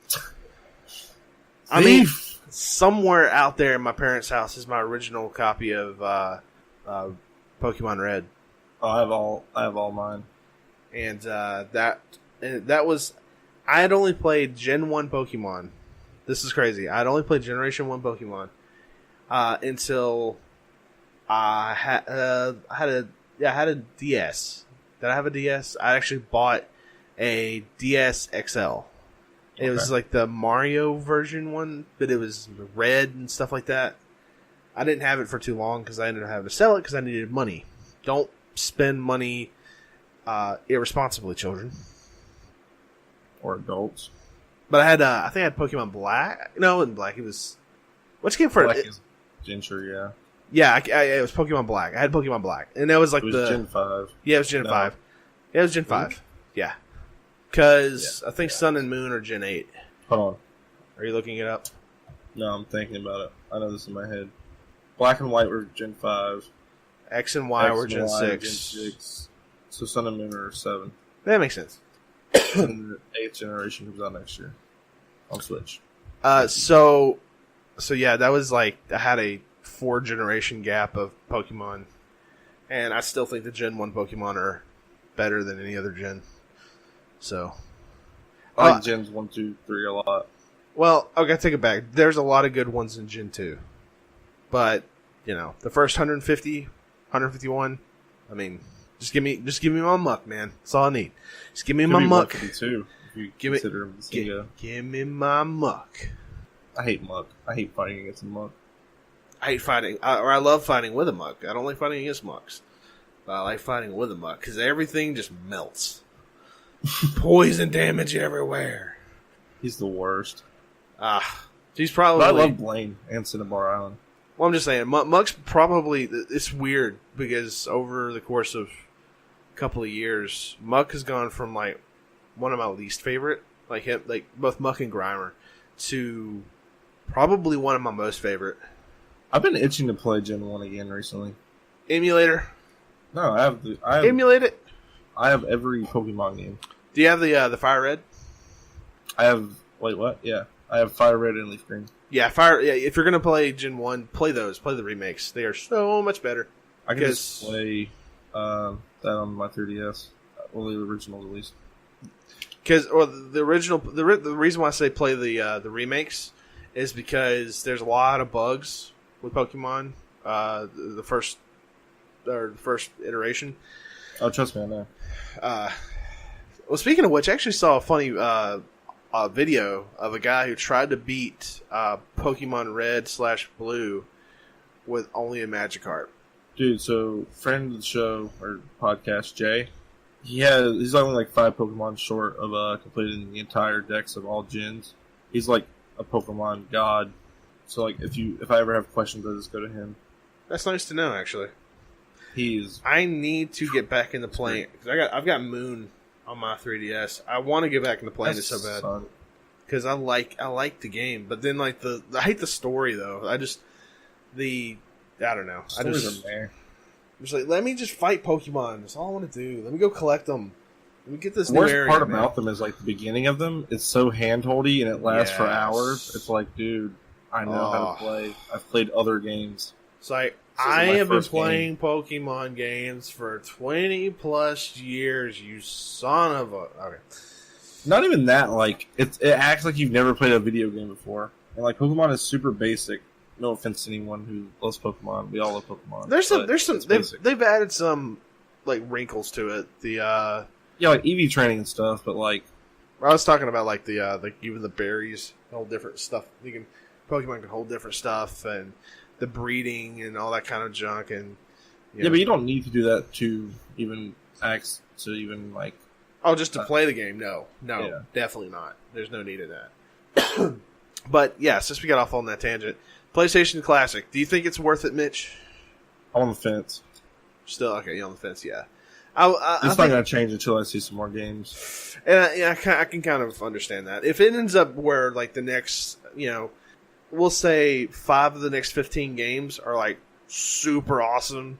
[SPEAKER 1] I mean, somewhere out there in my parents' house is my original copy of Pokemon Red.
[SPEAKER 2] Oh, I have all mine.
[SPEAKER 1] And that was, I had only played Gen 1 Pokemon. This is crazy. I had only played Generation 1 Pokemon until I had a DS. Did I have a DS? I actually bought a DS XL. It was like the Mario version one, but it was red and stuff like that. I didn't have it for too long because I ended up having to sell it because I needed money. Don't spend money irresponsibly, children.
[SPEAKER 2] Or adults.
[SPEAKER 1] But I think I had Pokemon Black. No, it wasn't Black. It was which came first?
[SPEAKER 2] Black is Ginger, yeah.
[SPEAKER 1] Yeah, it was Pokemon Black. I had Pokemon Black, and that was like
[SPEAKER 2] It was Gen 5.
[SPEAKER 1] Yeah, it was Gen 5. Yeah, it was Gen 5. Yeah, because I think Sun and Moon are Gen 8.
[SPEAKER 2] Hold on.
[SPEAKER 1] Are you looking it up?
[SPEAKER 2] No, I'm thinking about it. I know this in my head. Black and White were Gen 5.
[SPEAKER 1] X and Y were
[SPEAKER 2] X
[SPEAKER 1] Gen
[SPEAKER 2] and Y
[SPEAKER 1] 6.
[SPEAKER 2] Gen 6. So Sun and Moon are 7.
[SPEAKER 1] That makes sense.
[SPEAKER 2] And the 8th generation comes out next year on Switch.
[SPEAKER 1] So yeah, that was like I had a 4-generation gap of Pokemon, and I still think the Gen 1 Pokemon are better than any other gen. So,
[SPEAKER 2] I like Gens 1, 2, 3 a lot.
[SPEAKER 1] Well, okay, take it back. There's a lot of good ones in Gen 2. But, the first 150, 151, I mean, just give me my muck, man. That's all I need. Just give me my muck.
[SPEAKER 2] 152, if you consider him
[SPEAKER 1] give me my muck.
[SPEAKER 2] I hate muck. I hate fighting against a muck.
[SPEAKER 1] I hate fighting, or I love fighting with a muck. I don't like fighting against mucks. But I like fighting with a muck, because everything just melts. Poison damage everywhere.
[SPEAKER 2] He's the worst.
[SPEAKER 1] He's probably...
[SPEAKER 2] But I love Blaine and Cinnabar Island.
[SPEAKER 1] Well, I'm just saying, Muck's probably... It's weird, because over the course of a couple of years, Muck has gone from, one of my least favorite, both Muck and Grimer, to probably one of my most favorite.
[SPEAKER 2] I've been itching to play Gen 1 again recently.
[SPEAKER 1] Emulator?
[SPEAKER 2] No, I have...
[SPEAKER 1] Emulate it?
[SPEAKER 2] I have every Pokemon game.
[SPEAKER 1] Do you have the Fire Red?
[SPEAKER 2] I have... Wait, what? Yeah. I have Fire Red and Leaf Green.
[SPEAKER 1] Yeah, if you're going to play Gen 1, play those. Play the remakes. They are so much better.
[SPEAKER 2] I can just play that on my 3DS. Well, the originals, at least.
[SPEAKER 1] The reason why I say play the remakes is because there's a lot of bugs with Pokemon. The first iteration.
[SPEAKER 2] Oh, trust me, I know.
[SPEAKER 1] Well, speaking of which, I actually saw a funny video of a guy who tried to beat Pokemon Red/Blue with only a Magikarp.
[SPEAKER 2] Dude, so friend of the show or podcast, Jay, he's only 5 Pokemon short of completing the entire decks of all gens. He's like a Pokemon god. So if I ever have questions, I just go to him.
[SPEAKER 1] That's nice to know, actually.
[SPEAKER 2] I
[SPEAKER 1] need to get back into playing because I've got Moon on my 3DS. I want to get back into playing it so bad because I like the game, but then I hate the story though. I don't know. I'm just let me just fight Pokemon. That's all I want to do. Let me go collect them. Let me get this. The
[SPEAKER 2] worst part about them is the beginning of them. It's so handholdy and it lasts for hours. It's dude, I know how to play. I've played other games.
[SPEAKER 1] It's I have been playing Pokemon games for 20 plus years, you son of a... Okay.
[SPEAKER 2] Not even that, it acts like you've never played a video game before. And Pokemon is super basic. No offense to anyone who loves Pokemon. We all love Pokemon.
[SPEAKER 1] They've added some, wrinkles to it.
[SPEAKER 2] Yeah, EV training and stuff, but I
[SPEAKER 1] was talking about, even the berries, all different stuff. Pokemon can hold different stuff, and... the breeding and all that kind of junk, and
[SPEAKER 2] but you don't need to do that to even
[SPEAKER 1] just to play the game. No, definitely not. There's no need in that. But yeah, since we got off on that tangent, PlayStation Classic. Do you think it's worth it, Mitch?
[SPEAKER 2] I'm on the fence.
[SPEAKER 1] Still okay? You're on the fence, yeah.
[SPEAKER 2] It's not going to change until I see some more games.
[SPEAKER 1] And I can kind of understand that. If it ends up where the next, we'll say 5 of the next 15 games are super awesome,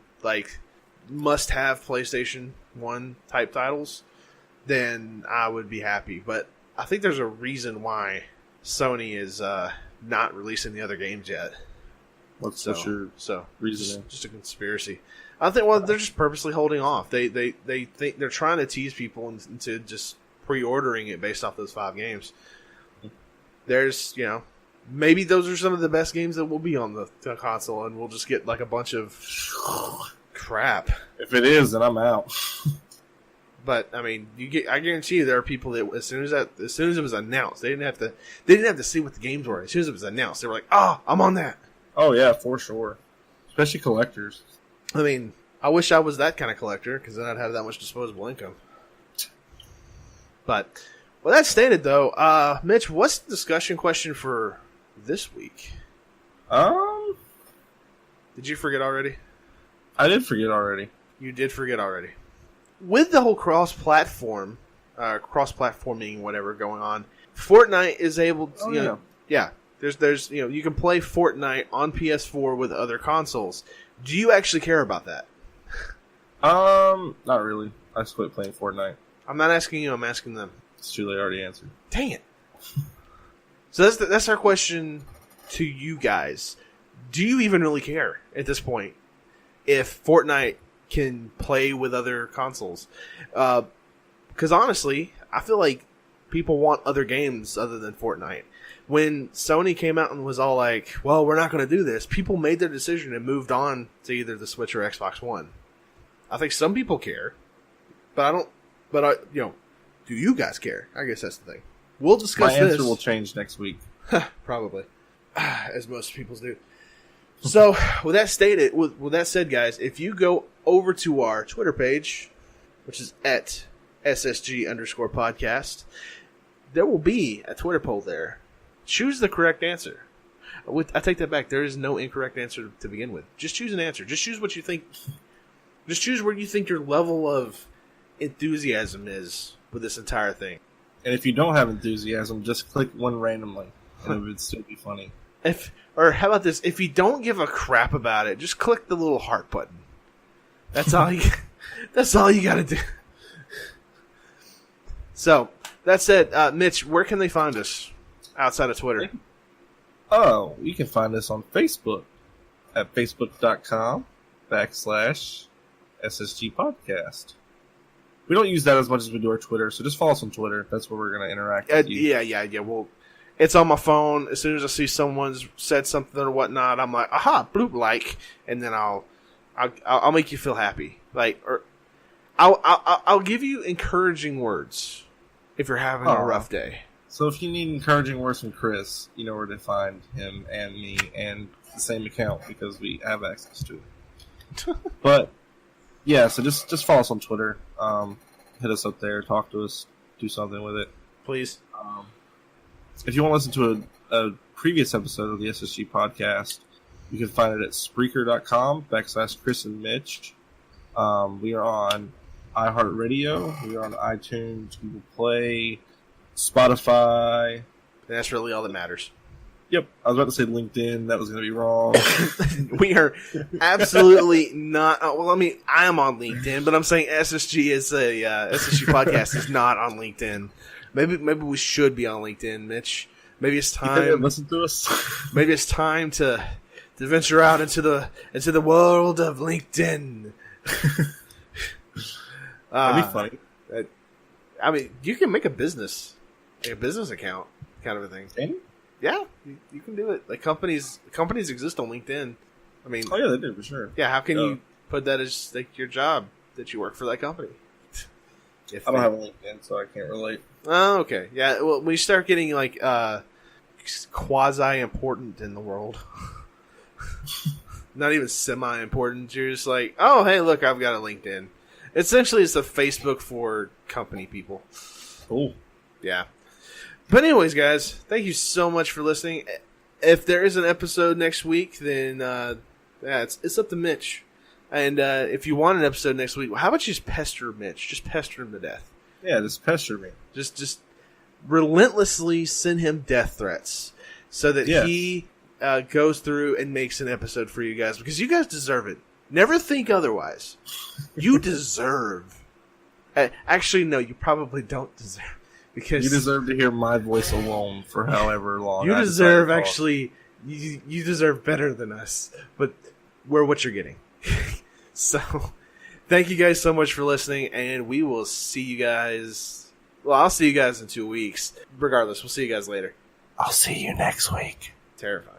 [SPEAKER 1] must-have PlayStation 1 type titles, then I would be happy. But I think there's a reason why Sony is not releasing the other games yet.
[SPEAKER 2] What's your reasoning?
[SPEAKER 1] Just a conspiracy. I think they're just purposely holding off. They think they're trying to tease people into just pre-ordering it based off those 5 games. There's maybe those are some of the best games that will be on the console, and we'll just get a bunch of crap.
[SPEAKER 2] If it is, then I'm out.
[SPEAKER 1] But I mean, I guarantee you, there are people that as soon as it was announced, they didn't have to see what the games were. As soon as it was announced, they were like, "Oh, I'm on that."
[SPEAKER 2] Oh yeah, for sure. Especially collectors.
[SPEAKER 1] I mean, I wish I was that kind of collector because then I'd have that much disposable income. But with that stated, though, Mitch, what's the discussion question for this week? Did you forget already?
[SPEAKER 2] I did forget already.
[SPEAKER 1] You did forget already. With the whole cross-platforming, whatever going on, Fortnite is able to, there's you can play Fortnite on PS4 with other consoles. Do you actually care about that?
[SPEAKER 2] Not really. I just quit playing Fortnite.
[SPEAKER 1] I'm not asking you. I'm asking them.
[SPEAKER 2] It's too late. I already answered.
[SPEAKER 1] Dang it. So that's our question to you guys. do you even really care at this point if Fortnite can play with other consoles? Because honestly, I feel like people want other games other than Fortnite. When Sony came out and was all like, well, we're not going to do this, people made their decision and moved on to either the Switch or Xbox One. I think some people care, but do you guys care? I guess that's the thing. We'll discuss this.
[SPEAKER 2] My answer will change next week.
[SPEAKER 1] Probably. As most people do. So, with that said, guys, if you go over to our Twitter page, which is at SSG_podcast, there will be a Twitter poll there. Choose the correct answer. I take that back. There is no incorrect answer to begin with. Just choose an answer. Just choose what you think. Just choose where you think your level of enthusiasm is with this entire thing.
[SPEAKER 2] And if you don't have enthusiasm, just click one randomly, and it would still be funny.
[SPEAKER 1] Or how about this? If you don't give a crap about it, just click the little heart button. That's all you. That's all you got to do. So that said, Mitch, where can they find us outside of Twitter?
[SPEAKER 2] Oh, you can find us on Facebook at facebook.com/SSG Podcast. We don't use that as much as we do our Twitter, so just follow us on Twitter. That's where we're going to interact with you.
[SPEAKER 1] Yeah. Well, it's on my phone. As soon as I see someone's said something or whatnot, I'm like, aha, bloop, like, and then I'll make you feel happy. Like, or I'll give you encouraging words if you're having a rough day.
[SPEAKER 2] So if you need encouraging words from Chris, you know where to find him and me and the same account because we have access to it. But yeah, so just follow us on Twitter. Hit us up there, talk to us, do something with it,
[SPEAKER 1] please.
[SPEAKER 2] If you want to listen to a previous episode of the SSG podcast, you can find it at Spreaker.com/Chris and Mitch. We are on iHeartRadio. We are on iTunes, Google Play, Spotify.
[SPEAKER 1] That's really all that matters.
[SPEAKER 2] Yep. I was about to say LinkedIn. That was going to be wrong.
[SPEAKER 1] We are absolutely not. Well, I mean, I am on LinkedIn, but I'm saying SSG is SSG podcast is not on LinkedIn. Maybe we should be on LinkedIn, Mitch. Maybe it's time.
[SPEAKER 2] Listen to us.
[SPEAKER 1] Maybe it's time to venture out into the world of LinkedIn.
[SPEAKER 2] That'd be funny.
[SPEAKER 1] I mean, you can make a business account, kind of a thing.
[SPEAKER 2] Can you?
[SPEAKER 1] Yeah, you can do it. Like companies exist on LinkedIn. I mean,
[SPEAKER 2] oh yeah, they do for sure.
[SPEAKER 1] Yeah, how can you put that as like your job that you work for that company?
[SPEAKER 2] I don't have a LinkedIn, so I can't relate.
[SPEAKER 1] Oh, okay. Yeah, well, when you start getting like quasi important in the world, not even semi important, you're just like, oh, hey, look, I've got a LinkedIn. Essentially, it's a Facebook for company people.
[SPEAKER 2] Cool.
[SPEAKER 1] Yeah. But anyways, guys, thank you so much for listening. If there is an episode next week, then it's up to Mitch. And if you want an episode next week, how about you just pester Mitch? Just pester him to death.
[SPEAKER 2] Yeah, just pester me.
[SPEAKER 1] Just relentlessly send him death threats so that he goes through and makes an episode for you guys. Because you guys deserve it. Never think otherwise. You deserve. Actually, no, you probably don't deserve. Because
[SPEAKER 2] you deserve to hear my voice alone for however long.
[SPEAKER 1] You deserve, actually, you deserve better than us. But we're what you're getting. So, thank you guys so much for listening, and we will see you guys. Well, I'll see you guys in 2 weeks. Regardless, we'll see you guys later.
[SPEAKER 2] I'll see you next week.
[SPEAKER 1] Terrifying.